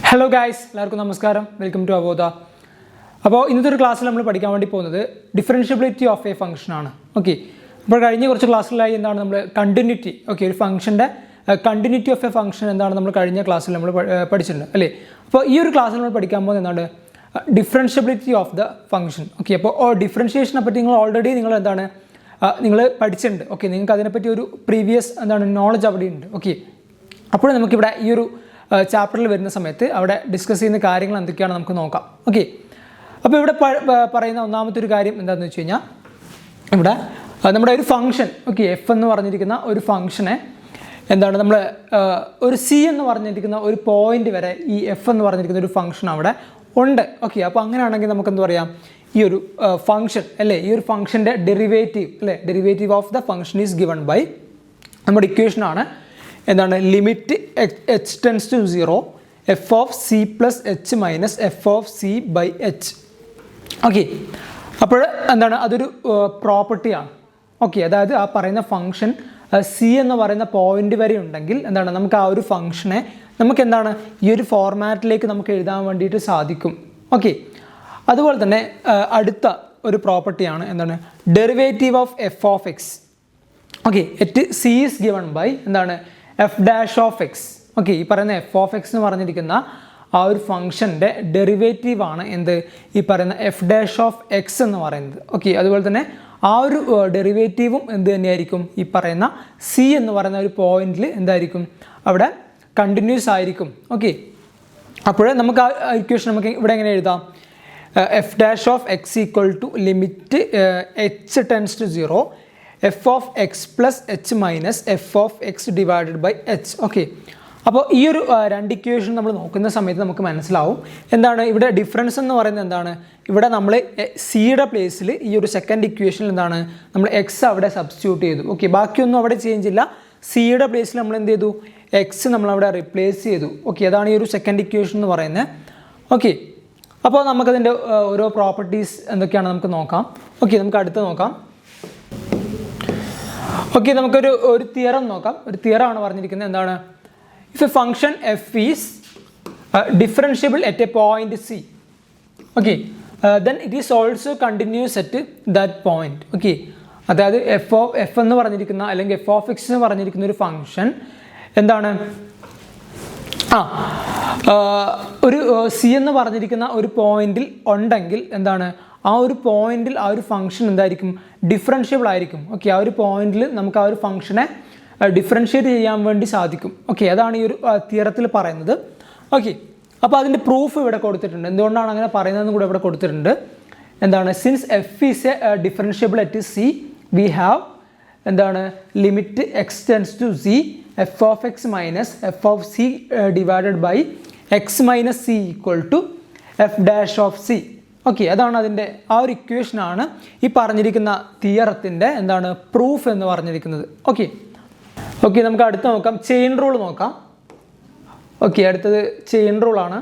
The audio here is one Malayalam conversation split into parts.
ഹലോ ഗായ്സ്, എല്ലാവർക്കും നമസ്കാരം. Welcome to അവോദ. അപ്പോൾ ഇന്നത്തെ ഒരു ക്ലാസ്സിൽ നമ്മൾ പഠിക്കാൻ വേണ്ടി പോകുന്നത് ഡിഫറൻഷ്യബിലിറ്റി ഓഫ് എ ഫംഗ്ഷൻ ആണ്. ഓക്കെ, അപ്പോൾ കഴിഞ്ഞ കുറച്ച് ക്ലാസ്സിലായി എന്താണ് നമ്മൾ കണ്ടിന്യൂറ്റി, ഓക്കെ, ഒരു ഫംഗ്ഷൻ്റെ കണ്ടിന്യൂറ്റി ഓഫ് എ ഫംഗ്ഷൻ എന്താണ് നമ്മൾ കഴിഞ്ഞ ക്ലാസ്സിൽ നമ്മൾ പഠിച്ചിട്ടുണ്ട് അല്ലേ. അപ്പോൾ ഈ ഒരു ക്ലാസ്സിൽ നമ്മൾ പഠിക്കാൻ പോകുന്നത് എന്താണ് differentiability of the function. Okay, അപ്പോൾ ഡിഫറൻഷിയേഷനെ പറ്റി നിങ്ങൾ എന്താണ് നിങ്ങൾ പഠിച്ചിട്ടുണ്ട്. ഓക്കെ, നിങ്ങൾക്ക് അതിനെപ്പറ്റി ഒരു പ്രീവിയസ് എന്താണ് നോളജ് അവിടെ ഉണ്ട്. ഓക്കെ, അപ്പോൾ നമുക്കിവിടെ ഈ ഒരു ചാപ്റ്ററിൽ വരുന്ന സമയത്ത് അവിടെ ഡിസ്കസ് ചെയ്യുന്ന കാര്യങ്ങൾ എന്തൊക്കെയാണ് നമുക്ക് നോക്കാം. ഓക്കെ, അപ്പോൾ ഇവിടെ പറയുന്ന ഒന്നാമത്തെ ഒരു കാര്യം എന്താണെന്ന് വെച്ച് കഴിഞ്ഞാൽ ഇവിടെ നമ്മുടെ ഒരു ഫംഗ്ഷൻ, ഓക്കെ, എഫ് എന്ന് പറഞ്ഞിരിക്കുന്ന ഒരു ഫംഗ്ഷനെ എന്താണ് നമ്മൾ ഒരു സി എന്ന് പറഞ്ഞിരിക്കുന്ന ഒരു പോയിന്റ് വരെ ഈ എഫ് എന്ന് പറഞ്ഞിരിക്കുന്ന ഒരു ഫംഗ്ഷൻ അവിടെ ഉണ്ട്. ഓക്കെ, അപ്പോൾ അങ്ങനെയാണെങ്കിൽ നമുക്ക് എന്ത് പറയാം, ഈ ഒരു ഫംഗ്ഷൻ അല്ലേ, ഈ ഒരു ഫംഗ്ഷൻ്റെ ഡെറിവേറ്റീവ് അല്ലേ, derivative of the function is given by നമ്മുടെ ഇക്വേഷനാണ് എന്താണ് limit h tends to 0 F of C plus H minus F of C by H. Okay, അപ്പോൾ എന്താണ് അതൊരു പ്രോപ്പർട്ടിയാണ്. ഓക്കെ, അതായത് ആ പറയുന്ന ഫംഗ്ഷൻ സി എന്ന് പറയുന്ന പോയിന്റ് വരെ ഉണ്ടെങ്കിൽ എന്താണ് നമുക്ക് ആ ഒരു ഫംഗ്ഷനെ നമുക്ക് എന്താണ് ഈ ഒരു ഫോർമാറ്റിലേക്ക് നമുക്ക് എഴുതാൻ വേണ്ടിയിട്ട് സാധിക്കും. ഓക്കെ, അതുപോലെ തന്നെ അടുത്ത ഒരു പ്രോപ്പർട്ടിയാണ് എന്താണ് derivative of F of X. Okay, at C is given by എന്താണ് F dash of X. Okay, ഈ പറയുന്ന എഫ് ഓഫ് എക്സ് എന്ന് പറഞ്ഞിരിക്കുന്ന ആ ഒരു ഫംഗ്ഷൻ്റെ ഡെറിവേറ്റീവ് ആണ് എന്ത് ഈ പറയുന്ന എഫ് ഡാഷ് ഓഫ് എക്സ് എന്ന് പറയുന്നത്. ഓക്കെ, അതുപോലെ തന്നെ ആ ഒരു ഡെറിവേറ്റീവും എന്ത് തന്നെയായിരിക്കും ഈ പറയുന്ന സി എന്ന് പറയുന്ന ഒരു പോയിന്റിൽ എന്തായിരിക്കും അവിടെ കണ്ടിന്യൂസ് ആയിരിക്കും. ഓക്കെ, അപ്പോൾ നമുക്ക് ആ ഇക്വേഷൻ നമുക്ക് ഇവിടെ എങ്ങനെ എഴുതാം, F dash of X equal to limit H tends to 0 F of X plus H minus F of X divided by H. Okay, അപ്പോൾ ഈ ഒരു രണ്ട് ഇക്വേഷൻ നമ്മൾ നോക്കുന്ന സമയത്ത് നമുക്ക് മനസ്സിലാവും എന്താണ് ഇവിടെ ഡിഫറൻസ് എന്ന് പറയുന്നത് എന്താണ്, ഇവിടെ നമ്മൾ സിയുടെ പ്ലേസിൽ ഈ ഒരു സെക്കൻഡ് ഇക്വേഷനിൽ എന്താണ് നമ്മൾ എക്സ് അവിടെ സബ്സ്റ്റിറ്റ്യൂട്ട് ചെയ്തു. ഓക്കെ, ബാക്കിയൊന്നും അവിടെ ചേഞ്ച് ഇല്ല, സിയുടെ പ്ലേസിൽ നമ്മൾ എന്ത് ചെയ്തു, എക്സ് നമ്മളവിടെ റിപ്ലേസ് ചെയ്തു. ഓക്കെ, അതാണ് ഈ ഒരു സെക്കൻഡ് ഇക്വേഷൻ എന്ന് പറയുന്നത്. ഓക്കെ, അപ്പോൾ നമുക്കതിൻ്റെ ഓരോ പ്രോപ്പർട്ടീസ് എന്തൊക്കെയാണ് നമുക്ക് നോക്കാം. ഓക്കെ, നമുക്ക് അടുത്ത് നോക്കാം. ഓക്കെ, നമുക്കൊരു തിയറം നോക്കാം. ഒരു തിയറാണ് പറഞ്ഞിരിക്കുന്നത് എന്താണ്, if A function F is differentiable at A point C, okay, then it is also continuous at that point. Okay, അതായത് എഫ് എന്ന് പറഞ്ഞിരിക്കുന്ന അല്ലെങ്കിൽ എഫ് ഓഫ് എക്സ് എന്ന് പറഞ്ഞിരിക്കുന്ന ഒരു ഫംഗ്ഷൻ എന്താണ് ഒരു സി എന്ന് പറഞ്ഞിരിക്കുന്ന ഒരു പോയിന്റിൽ ഉണ്ടെങ്കിൽ എന്താണ് ആ ഒരു പോയിന്റിൽ ആ ഒരു ഫംഗ്ഷൻ എന്തായിരിക്കും ഡിഫറൻഷ്യബിൾ ആയിരിക്കും. ഓക്കെ, ആ ഒരു പോയിന്റിൽ നമുക്ക് ആ ഒരു ഫംഗ്ഷനെ ഡിഫറൻഷ്യേറ്റ് ചെയ്യാൻ വേണ്ടി സാധിക്കും. ഓക്കെ, അതാണ് ഈ ഒരു തിയറത്തിൽ പറയുന്നത്. ഓക്കെ, അപ്പോൾ അതിൻ്റെ പ്രൂഫ് ഇവിടെ കൊടുത്തിട്ടുണ്ട്, എന്തുകൊണ്ടാണ് അങ്ങനെ പറയുന്നതെന്ന് കൂടെ ഇവിടെ കൊടുത്തിട്ടുണ്ട്. എന്താണ് since F is a differentiable at C we have എന്താണ് limit X tends to C F of X minus F of C divided by X minus C equal to F dash of C. Okay, അതാണ് അതിൻ്റെ ആ ഒരു ഇക്വേഷനാണ് ഈ പറഞ്ഞിരിക്കുന്ന തിയറത്തിൻ്റെ എന്താണ് പ്രൂഫ് എന്ന് പറഞ്ഞിരിക്കുന്നത്. ഓക്കെ, ഓക്കെ, നമുക്ക് അടുത്ത് നോക്കാം, ചെയിൻ റൂൾ നോക്കാം. ഓക്കെ, അടുത്തത് ചെയിൻ റൂളാണ്.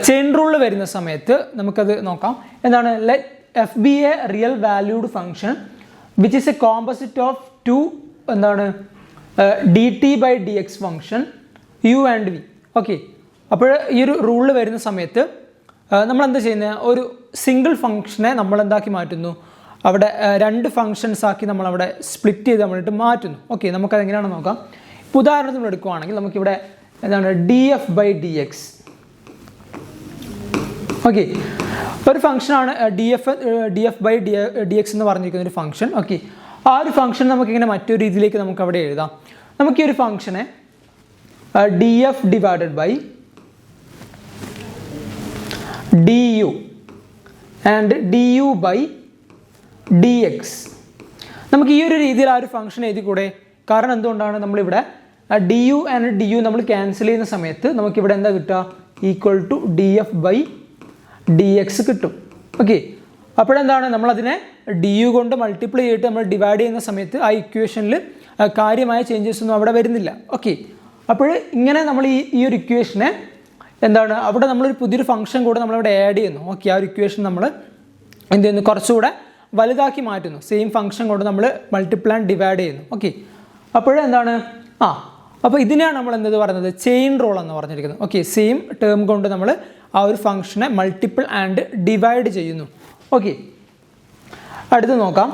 ചെയിൻ റൂളിൽ വരുന്ന സമയത്ത് നമുക്കത് നോക്കാം. എന്താണ് let F be a real valued function which is a composite of two എന്താണ് D T by D X function U and V. Okay, അപ്പോൾ ഈ ഒരു റൂളിൽ വരുന്ന സമയത്ത് നമ്മൾ എന്താ ചെയ്യുന്നത്, ഒരു സിംഗിൾ ഫംഗ്ഷനെ നമ്മൾ എന്താക്കി മാറ്റുന്നു, അവിടെ രണ്ട് ഫംഗ്ഷൻസ് ആക്കി നമ്മളവിടെ സ്പ്ലിറ്റ് ചെയ്ത് നമ്മളിട്ട് മാറ്റുന്നു. ഓക്കെ, നമുക്കത് എങ്ങനെയാണെന്ന് നോക്കാം. ഇപ്പോൾ ഉദാഹരണത്തിന് നമ്മൾ എടുക്കുകയാണെങ്കിൽ നമുക്കിവിടെ എന്താണ് D F by D X. Okay, ഒരു ഫംഗ്ഷനാണ് ഡി എഫ് ബൈ ഡി എക്സ് എന്ന് പറഞ്ഞിരിക്കുന്ന ഒരു ഫംഗ്ഷൻ. ഓക്കെ, ആ ഒരു ഫംഗ്ഷൻ നമുക്കിങ്ങനെ മറ്റൊരു രീതിയിലേക്ക് നമുക്ക് അവിടെ എഴുതാം. നമുക്ക് ഈ ഒരു ഫംഗ്ഷനെ D F divided by D U and D U by D X, നമുക്ക് ഈ ഒരു രീതിയിൽ ആ ഒരു ഫംഗ്ഷൻ എഴുതി കൂടെ. കാരണം എന്തുകൊണ്ടാണ് നമ്മളിവിടെ D U and D U നമ്മൾ ക്യാൻസൽ ചെയ്യുന്ന സമയത്ത് നമുക്കിവിടെ എന്താ കിട്ടുക, equal to D F by D X കിട്ടും. ഓക്കെ, അപ്പോഴെന്താണ് നമ്മളതിനെ ഡി യു കൊണ്ട് മൾട്ടിപ്ലൈ ചെയ്തിട്ട് നമ്മൾ ഡിവൈഡ് ചെയ്യുന്ന സമയത്ത് ആ ഇക്വേഷനിൽ കാര്യമായ ചേഞ്ചസ് ഒന്നും അവിടെ വരുന്നില്ല. ഓക്കെ, അപ്പോൾ ഇങ്ങനെ നമ്മൾ ഈ ഒരു ഇക്വേഷനെ എന്താണ് അവിടെ നമ്മളൊരു പുതിയൊരു ഫംഗ്ഷൻ കൂടെ നമ്മളിവിടെ ആഡ് ചെയ്യുന്നു. ഓക്കെ, ആ ഒരു ഇക്വേഷൻ നമ്മൾ എന്ത് ചെയ്യുന്നു, കുറച്ചുകൂടെ വലുതാക്കി മാറ്റുന്നു. സെയിം ഫംഗ്ഷൻ കൊണ്ട് നമ്മൾ മൾട്ടിപ്ലൈ ആൻഡ് ഡിവൈഡ് ചെയ്യുന്നു. ഓക്കെ, അപ്പോഴെന്താണ് അപ്പോൾ ഇതിനെയാണ് നമ്മൾ എന്ത് പറയുന്നത് ചെയിൻ റൂൾ എന്ന് പറഞ്ഞിരിക്കുന്നത്. ഓക്കെ, സെയിം ടേം കൊണ്ട് നമ്മൾ ആ ഒരു ഫംഗ്ഷനെ മൾട്ടിപ്പിൾ ആൻഡ് ഡിവൈഡ് ചെയ്യുന്നു. ഓക്കെ, അടുത്ത് നോക്കാം.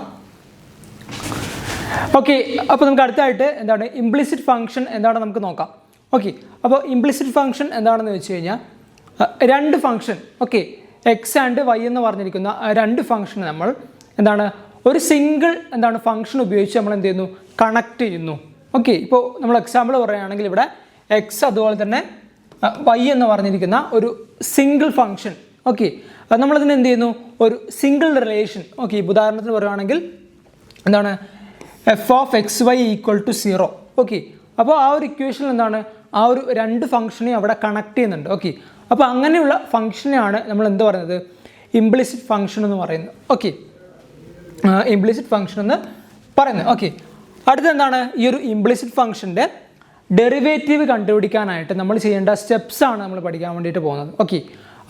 ഓക്കെ, അപ്പോൾ നമുക്ക് അടുത്തായിട്ട് എന്താണ് ഇംപ്ലിസിറ്റ് ഫംഗ്ഷൻ എന്താണെന്ന് നമുക്ക് നോക്കാം. ഓക്കെ, അപ്പോൾ ഇംപ്ലിസിറ്റ് ഫംഗ്ഷൻ എന്താണെന്ന് വെച്ച് കഴിഞ്ഞാൽ രണ്ട് function, okay, X and Y എന്ന് പറഞ്ഞിരിക്കുന്ന രണ്ട് ഫംഗ്ഷൻ നമ്മൾ എന്താണ് ഒരു സിംഗിൾ എന്താണ് ഫംഗ്ഷൻ ഉപയോഗിച്ച് നമ്മൾ എന്ത് ചെയ്യുന്നു കണക്ട് ചെയ്യുന്നു. ഓക്കെ, ഇപ്പോൾ നമ്മൾ എക്സാമ്പിൾ പറയുകയാണെങ്കിൽ ഇവിടെ എക്സ് അതുപോലെ തന്നെ വൈ എന്ന് പറഞ്ഞിരിക്കുന്ന ഒരു സിംഗിൾ ഫംഗ്ഷൻ. ഓക്കെ, നമ്മളതിന് എന്ത് ചെയ്യുന്നു ഒരു സിംഗിൾ റിലേഷൻ. ഓക്കെ, ഉദാഹരണത്തിന് പറയുകയാണെങ്കിൽ എന്താണ് F of X Y equal to 0. Okay, അപ്പോൾ ആ ഒരു ഇക്വേഷനിൽ എന്താണ് ആ ഒരു രണ്ട് ഫംഗ്ഷനെയും അവിടെ കണക്ട് ചെയ്യുന്നുണ്ട്. ഓക്കെ, അപ്പോൾ അങ്ങനെയുള്ള ഫംഗ്ഷനെയാണ് നമ്മൾ എന്ത് പറയുന്നത് ഇംപ്ലിസിറ്റ് ഫംഗ്ഷൻ എന്ന് പറയുന്നത്. ഓക്കെ, ഇംപ്ലിസിറ്റ് ഫംഗ്ഷൻ എന്ന് പറയുന്നത്. ഓക്കെ, അടുത്ത എന്താണ് ഈ ഒരു ഇംപ്ലിസിറ്റ് ഫംഗ്ഷൻ്റെ ഡെറിവേറ്റീവ് കണ്ടുപിടിക്കാനായിട്ട് നമ്മൾ ചെയ്യേണ്ട സ്റ്റെപ്സ് ആണ് നമ്മൾ പഠിക്കാൻ വേണ്ടിയിട്ട് പോകുന്നത്. ഓക്കെ,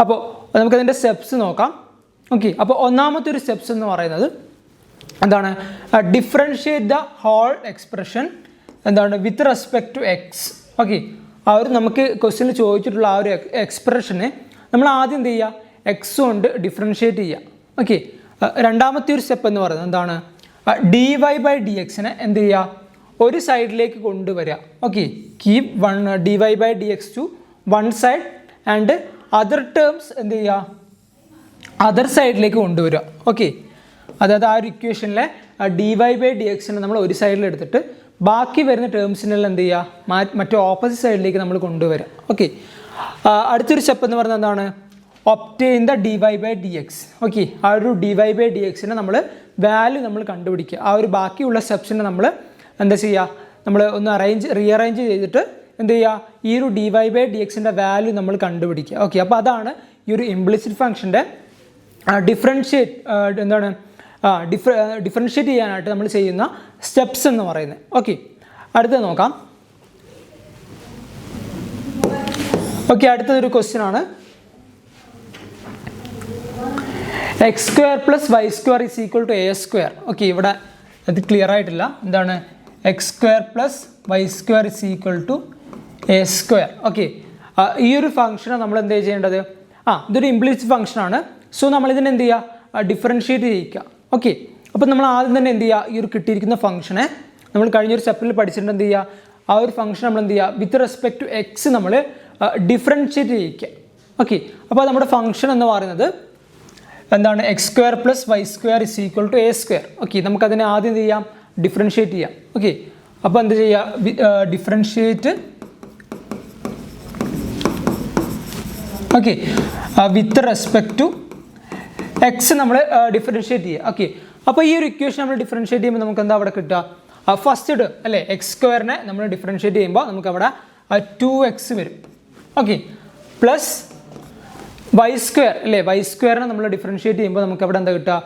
അപ്പോൾ നമുക്കതിൻ്റെ സ്റ്റെപ്സ് നോക്കാം. ഓക്കെ, അപ്പോൾ ഒന്നാമത്തെ ഒരു സ്റ്റെപ്സ് എന്ന് പറയുന്നത് എന്താണ് ഡിഫറൻഷിയേറ്റ് ദ ഹോൾ എക്സ്പ്രഷൻ എന്താണ് with respect to X. Okay, ആ ഒരു നമുക്ക് ക്വസ്റ്റ്യനിൽ ചോദിച്ചിട്ടുള്ള ആ ഒരു എക്സ്പ്രഷനെ നമ്മൾ ആദ്യം എന്ത് ചെയ്യുക എക്സ് കൊണ്ട് ഡിഫറൻഷിയേറ്റ് ചെയ്യുക. ഓക്കെ, രണ്ടാമത്തെ ഒരു സ്റ്റെപ്പ് എന്ന് പറയുന്നത് എന്താണ് ഡി വൈ ബൈ ഡി എക്സിനെ എന്ത് ചെയ്യുക ഒരു സൈഡിലേക്ക് കൊണ്ടുവരിക. Okay, keep one D Y by D X to one side and other terms എന്ത് ചെയ്യുക അതർ സൈഡിലേക്ക് കൊണ്ടുവരിക. ഓക്കെ, അതായത് ആ ഒരു ഇക്വേഷനിലെ ഡി വൈ ബൈ ഡി എക്സിനെ നമ്മൾ ഒരു സൈഡിൽ എടുത്തിട്ട് ബാക്കി വരുന്ന ടേംസിനെല്ലാം എന്ത് ചെയ്യുക മറ്റേ ഓപ്പോസിറ്റ് സൈഡിലേക്ക് നമ്മൾ കൊണ്ടുവരിക. ഓക്കെ, അടുത്തൊരു സ്റ്റെപ്പ് എന്ന് പറയുന്നത് എന്താണ് obtain the D Y by D X. Okay, ആ ഒരു ഡി വൈ ബൈ ഡി എക്സിനെ നമ്മൾ വാല്യൂ നമ്മൾ കണ്ടുപിടിക്കുക. ആ ഒരു ബാക്കിയുള്ള സ്റ്റെപ്സിനെ നമ്മൾ എന്താ ചെയ്യുക നമ്മൾ ഒന്ന് റീഅറേഞ്ച് ചെയ്തിട്ട് എന്ത് ചെയ്യുക ഈ ഒരു ഡി വൈ ബൈ ഡി എക്സിൻ്റെ വാല്യൂ നമ്മൾ കണ്ടുപിടിക്കുക. ഓക്കെ, അപ്പോൾ അതാണ് ഈ ഒരു ഇംപ്ലിസിറ്റ് ഫംഗ്ഷൻ്റെ ഡിഫറൻഷിയേറ്റ് ചെയ്യാനായിട്ട് നമ്മൾ ചെയ്യുന്ന സ്റ്റെപ്സ് എന്ന് പറയുന്നത്. ഓക്കെ, അടുത്തത് നോക്കാം. ഓക്കെ, അടുത്തതൊരു ക്വസ്റ്റ്യൻ ആണ് X square plus Y square is equal to A square. Okay, ഇവിടെ അത് ക്ലിയർ ആയിട്ടില്ല. എന്താണ് X square plus Y square is equal to A square. Okay, ഈ ഒരു ഫംഗ്ഷനെ നമ്മൾ എന്ത് ചെയ്യേണ്ടത് ഇതൊരു ഇംപ്ലിസിറ്റ് ഫംഗ്ഷനാണ്. സോ നമ്മളിതിനെ എന്ത് ചെയ്യുക ഡിഫറൻഷിയേറ്റ് ചെയ്യിക്കുക. ഓക്കെ, അപ്പോൾ നമ്മൾ ആദ്യം തന്നെ എന്ത് ചെയ്യുക ഈ ഒരു കിട്ടിയിരിക്കുന്ന ഫംഗ്ഷനെ നമ്മൾ കഴിഞ്ഞൊരു സ്റ്റെപ്പിൽ പഠിച്ചിട്ട് എന്ത് ചെയ്യുക ആ ഒരു ഫംഗ്ഷൻ നമ്മൾ എന്ത് ചെയ്യുക വിത്ത് റെസ്പെക്ട് ടു എക്സ് നമ്മൾ ഡിഫറൻഷിയേറ്റ് ചെയ്യിക്കുക. ഓക്കെ, അപ്പോൾ നമ്മുടെ ഫംഗ്ഷൻ എന്ന് പറയുന്നത് എന്താണ് X square plus Y square is equal to A square. Okay, നമുക്കതിനെ ആദ്യം എന്ത് ചെയ്യാം ഡിഫറൻഷിയേറ്റ് ചെയ്യാം. ഓക്കെ, അപ്പോൾ എന്ത് ചെയ്യുക differentiate okay with respect to X നമ്മൾ ഡിഫറൻഷിയേറ്റ് ചെയ്യുക. ഓക്കെ, അപ്പോൾ ഈ ഒരു ഇക്വേഷൻ നമ്മൾ ഡിഫറൻഷിയേറ്റ് ചെയ്യുമ്പോൾ നമുക്ക് എന്താ അവിടെ കിട്ടുക ഫസ്റ്റ് ടേം അല്ലേ എക്സ് സ്ക്വയറിനെ നമ്മൾ ഡിഫറൻഷിയേറ്റ് ചെയ്യുമ്പോൾ നമുക്ക് അവിടെ 2x വരും. ഓക്കെ, പ്ലസ് വൈ സ്ക്വയർ അല്ലേ വൈ സ്ക്വയറിനെ നമ്മൾ ഡിഫറൻഷിയേറ്റ് ചെയ്യുമ്പോൾ നമുക്ക് അവിടെ എന്താ കിട്ടുക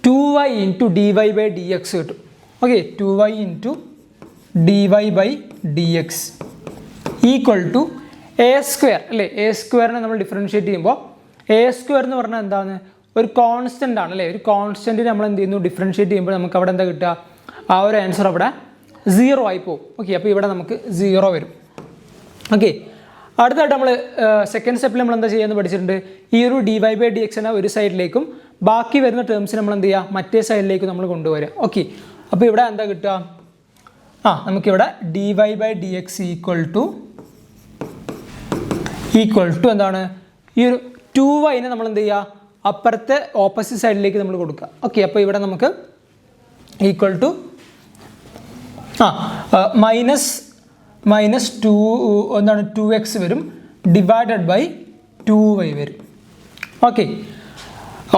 2y into D Y by D X കിട്ടും. Okay, 2y into D Y by D X equal to A square അല്ലേ എ സ്ക്വയറിനെ നമ്മൾ ഡിഫറൻഷിയേറ്റ് ചെയ്യുമ്പോൾ എ സ്ക്വയർ എന്ന് പറഞ്ഞാൽ എന്താണ് ഒരു കോൺസ്റ്റൻ്റ് ആണ് അല്ലേ ഒരു കോൺസ്റ്റൻറ്റിനെ നമ്മൾ എന്ത് ചെയ്യുന്നു ഡിഫറൻഷിയേറ്റ് ചെയ്യുമ്പോൾ നമുക്ക് അവിടെ എന്താ കിട്ടുക ആ ഒരു ആൻസർ അവിടെ 0 ആയി പോകും. ഓക്കെ, അപ്പോൾ ഇവിടെ നമുക്ക് 0 വരും. ഓക്കെ, അടുത്തായിട്ട് നമ്മൾ സെക്കൻഡ് സ്റ്റെപ്പിൽ നമ്മൾ എന്താ ചെയ്യുന്നത് പഠിച്ചിട്ടുണ്ട് ഈ ഒരു ഡി വൈ ബൈ ഡി എക്സിനെ ഒരു സൈഡിലേക്കും ബാക്കി വരുന്ന ടേംസിന് നമ്മൾ എന്ത് ചെയ്യുക മറ്റേ സൈഡിലേക്ക് നമ്മൾ കൊണ്ടുവരിക. ഓക്കെ, അപ്പോൾ ഇവിടെ എന്താ കിട്ടുക നമുക്കിവിടെ D Y by D X equal to എന്താണ് ഈ ഒരു 2yനെ നമ്മൾ എന്ത് ചെയ്യുക അപ്പുറത്തെ ഓപ്പോസിറ്റ് സൈഡിലേക്ക് നമ്മൾ കൊടുക്കുക. ഓക്കെ, അപ്പോൾ ഇവിടെ നമുക്ക് ഈക്വൽ ടു മൈനസ് 2x വരും ഡിവൈഡഡ് ബൈ 2y വരും. ഓക്കെ,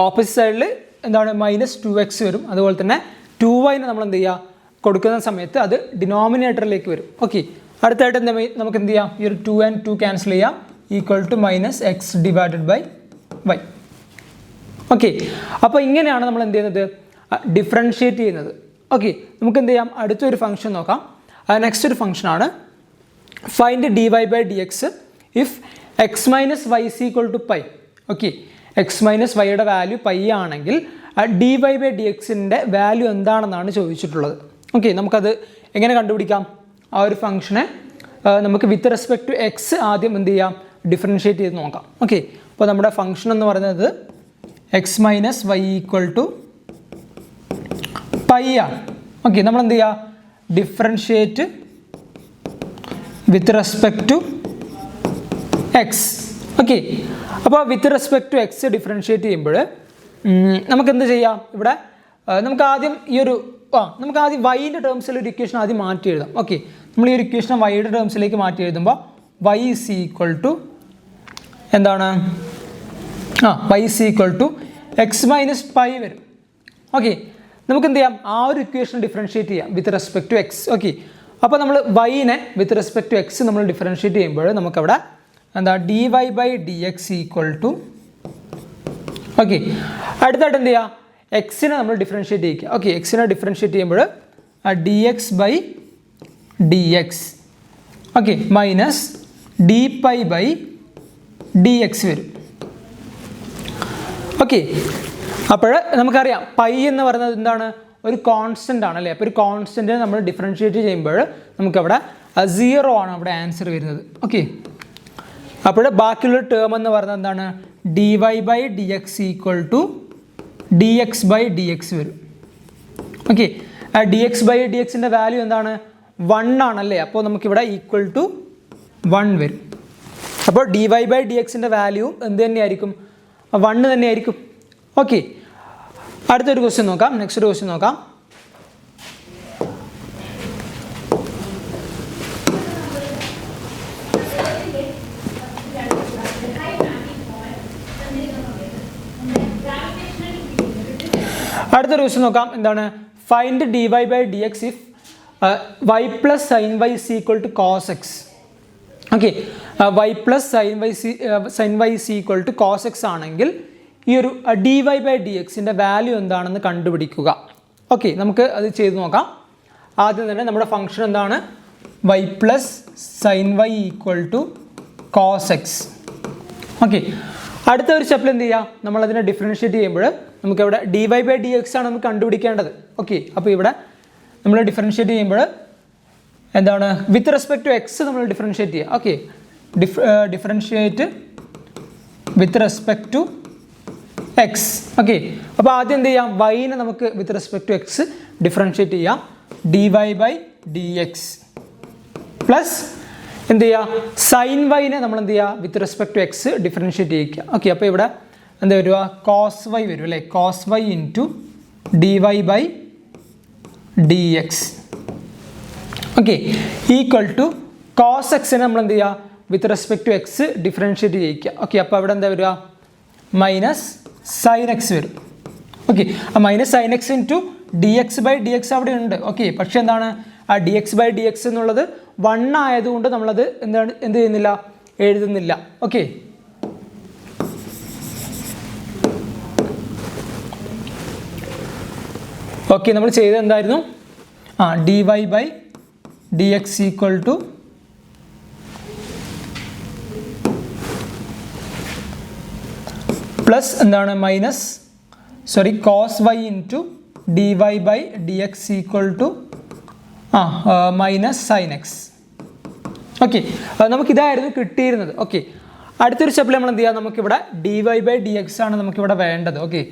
ഓപ്പോസിറ്റ് സൈഡിൽ എന്താണ് -2x വരും. അതുപോലെ തന്നെ 2yനെ നമ്മൾ എന്ത് ചെയ്യുക കൊടുക്കുന്ന സമയത്ത് അത് ഡിനോമിനേറ്ററിലേക്ക് വരും. ഓക്കെ, അടുത്തായിട്ട് എന്താ നമുക്ക് എന്ത് ചെയ്യാം ഈ ഒരു 2 and 2 ക്യാൻസൽ ചെയ്യാം equal to -x divided by y. Okay, അപ്പോൾ ഇങ്ങനെയാണ് നമ്മൾ എന്ത് ചെയ്യുന്നത് ഡിഫറൻഷിയേറ്റ് ചെയ്യുന്നത്. ഓക്കെ, നമുക്ക് എന്ത് ചെയ്യാം അടുത്തൊരു ഫംഗ്ഷൻ നോക്കാം. നെക്സ്റ്റ് ഒരു ഫംഗ്ഷനാണ് find D Y by D X if X minus Y is equal to pi. Okay, X minus വൈയുടെ വാല്യൂ പൈ ആണെങ്കിൽ ഡി വൈ ബൈ ഡി എക്സിൻ്റെ വാല്യൂ എന്താണെന്നാണ് ചോദിച്ചിട്ടുള്ളത്. ഓക്കെ, നമുക്കത് എങ്ങനെ കണ്ടുപിടിക്കാം ആ ഒരു ഫംഗ്ഷനെ നമുക്ക് വിത്ത് റെസ്പെക്ട് ടു എക്സ് ആദ്യം എന്ത് ചെയ്യാം, ഡിഫറൻഷ്യേറ്റ് ചെയ്ത് നോക്കാം. ഓക്കെ, അപ്പോൾ നമ്മുടെ ഫംഗ്ഷൻ എന്ന് പറയുന്നത് X minus Y equal to pi ആണ്. ഓക്കെ, നമ്മൾ എന്ത് ചെയ്യുക, differentiate with respect to X. Okay, അപ്പോൾ with respect to X differentiate ചെയ്യുമ്പോൾ നമുക്ക് എന്ത് ചെയ്യാം, ഇവിടെ നമുക്ക് ആദ്യം നമുക്ക് ആദ്യം വൈൻ്റെ ടേംസിൽ ഒരു ഇക്വേഷൻ ആദ്യം മാറ്റി എഴുതാം. ഓക്കെ, നമ്മൾ ഈ ഒരു ഇക്വേഷൻ വൈയുടെ ടേംസിലേക്ക് മാറ്റി എഴുതുമ്പോൾ വൈ ഈസ് ഈക്വൽ ടു എന്താണ്, y is equal to x minus pi വരും. ഓക്കെ, നമുക്ക് എന്ത് ചെയ്യാം, ആ ഒരു ഇക്വേഷൻ ഡിഫറൻഷ്യേറ്റ് ചെയ്യാം with respect to X. Okay, അപ്പോൾ നമ്മൾ വൈനെ വിത്ത് റെസ്പെക്ട് ടു എക്സ് നമ്മൾ ഡിഫറൻഷ്യേറ്റ് ചെയ്യുമ്പോൾ നമുക്കവിടെ എന്താ d Y by D X equal to. Okay, അടുത്തായിട്ട് എന്ത് ചെയ്യുക, എക്സിനെ നമ്മൾ ഡിഫറൻഷ്യേറ്റ് ചെയ്യിക്കുക. ഓക്കെ, എക്സിനെ ഡിഫറൻഷ്യേറ്റ് ചെയ്യുമ്പോൾ d X by D X, okay, minus D pi by D X വരും. ഓക്കെ, അപ്പോൾ നമുക്കറിയാം പൈ എന്ന് പറയുന്നത് എന്താണ്, ഒരു കോൺസ്റ്റൻ്റ് ആണ് അല്ലേ. അപ്പോൾ ഒരു കോൺസ്റ്റൻറ്റിനെ നമ്മൾ ഡിഫറൻഷ്യേറ്റ് ചെയ്യുമ്പോൾ നമുക്കവിടെ 0 ആണ് അവിടെ ആൻസർ വരുന്നത്. ഓക്കെ, അപ്പോൾ ബാക്കിയുള്ള ടേം എന്ന് പറയുന്നത് എന്താണ്, D Y by D X equal to D X by D X വരും. Okay, D X by D എക്സിൻ്റെ വാല്യൂ എന്താണ്, 1 ആണല്ലേ. അപ്പോൾ നമുക്കിവിടെ ഈക്വൽ ടു 1 വരും. അപ്പോൾ ഡി വൈ ബൈ ഡി എക്സിൻ്റെ വാല്യൂ എന്ത് തന്നെയായിരിക്കും, 1 തന്നെയായിരിക്കും. ഓക്കെ, അടുത്തൊരു ക്വസ്റ്റ്യൻ നോക്കാം. നെക്സ്റ്റ് ഒരു ക്വസ്റ്റ്യൻ നോക്കാം. അടുത്തൊരു ക്വസ്റ്റ്യൻ നോക്കാം. എന്താണ്, find D Y by D X if y plus sine y is equal to cos X. Okay, y plus sine y is equal to cos x ആണെങ്കിൽ ഈ ഒരു ഡി വൈ ബൈ ഡി എക്സിൻ്റെ വാല്യൂ എന്താണെന്ന് കണ്ടുപിടിക്കുക. ഓക്കെ, നമുക്ക് അത് ചെയ്ത് നോക്കാം. ആദ്യം തന്നെ നമ്മുടെ ഫംഗ്ഷൻ എന്താണ്, y plus sine y equal to cos X. Okay, അടുത്ത ഒരു സ്റ്റെപ്പിൽ എന്ത് ചെയ്യുക, നമ്മളതിനെ ഡിഫറൻഷ്യേറ്റ് ചെയ്യുമ്പോൾ നമുക്കിവിടെ D Y by D X ആണ് നമുക്ക് കണ്ടുപിടിക്കേണ്ടത്. ഓക്കെ, അപ്പോൾ ഇവിടെ നമ്മൾ ഡിഫറൻഷ്യേറ്റ് ചെയ്യുമ്പോൾ എന്താണ്, വിത്ത് റെസ്പെക്ട് ടു എക്സ് നമ്മൾ ഡിഫറൻഷ്യേറ്റ് ചെയ്യുക. Okay, differentiate with respect to X. Okay, അപ്പോൾ ആദ്യം എന്ത് ചെയ്യാം, വൈനെ നമുക്ക് with respect to X differentiate ചെയ്യാം. D Y by D X plus എന്ത് ചെയ്യുക, സൈൻ വൈനെ നമ്മൾ എന്ത് ചെയ്യുക, with respect to X differentiate ചെയ്യിക്കുക. ഓക്കെ, അപ്പോൾ ഇവിടെ എന്താ വരിക, കോസ് വൈ വരും അല്ലേ. Cos Y into D Y by D X. Okay, equal to cos എക്സിനെ നമ്മൾ എന്ത് ചെയ്യുക, with respect to X differentiate ചെയ്യിക്കുക. ഓക്കെ, അപ്പോൾ അവിടെ എന്താ വരിക, മൈനസ് സൈൻ എക്സ് വരും. ഓക്കെ, ആ minus sine x into d X by D x അവിടെ ഉണ്ട്. ഓക്കെ, പക്ഷേ എന്താണ്, ആ d X by D x എന്നുള്ളത് 1 ആയതുകൊണ്ട് നമ്മളത് എന്ത് ചെയ്യുന്നില്ല, എഴുതുന്നില്ല. ഓക്കെ, ഓക്കെ, നമ്മൾ ചെയ്തത് എന്തായിരുന്നു, D Y by D X equal to plus എന്താണ്, cos Y into D Y by D X equal to minus sine X. Okay, നമുക്കിതായിരുന്നു കിട്ടിയിരുന്നത്. ഓക്കെ, അടുത്തൊരു സ്റ്റെപ്പിൽ നമ്മൾ എന്ത് ചെയ്യുക, നമുക്കിവിടെ D Y by D X ആണ് നമുക്കിവിടെ വേണ്ടത്. ഓക്കെ,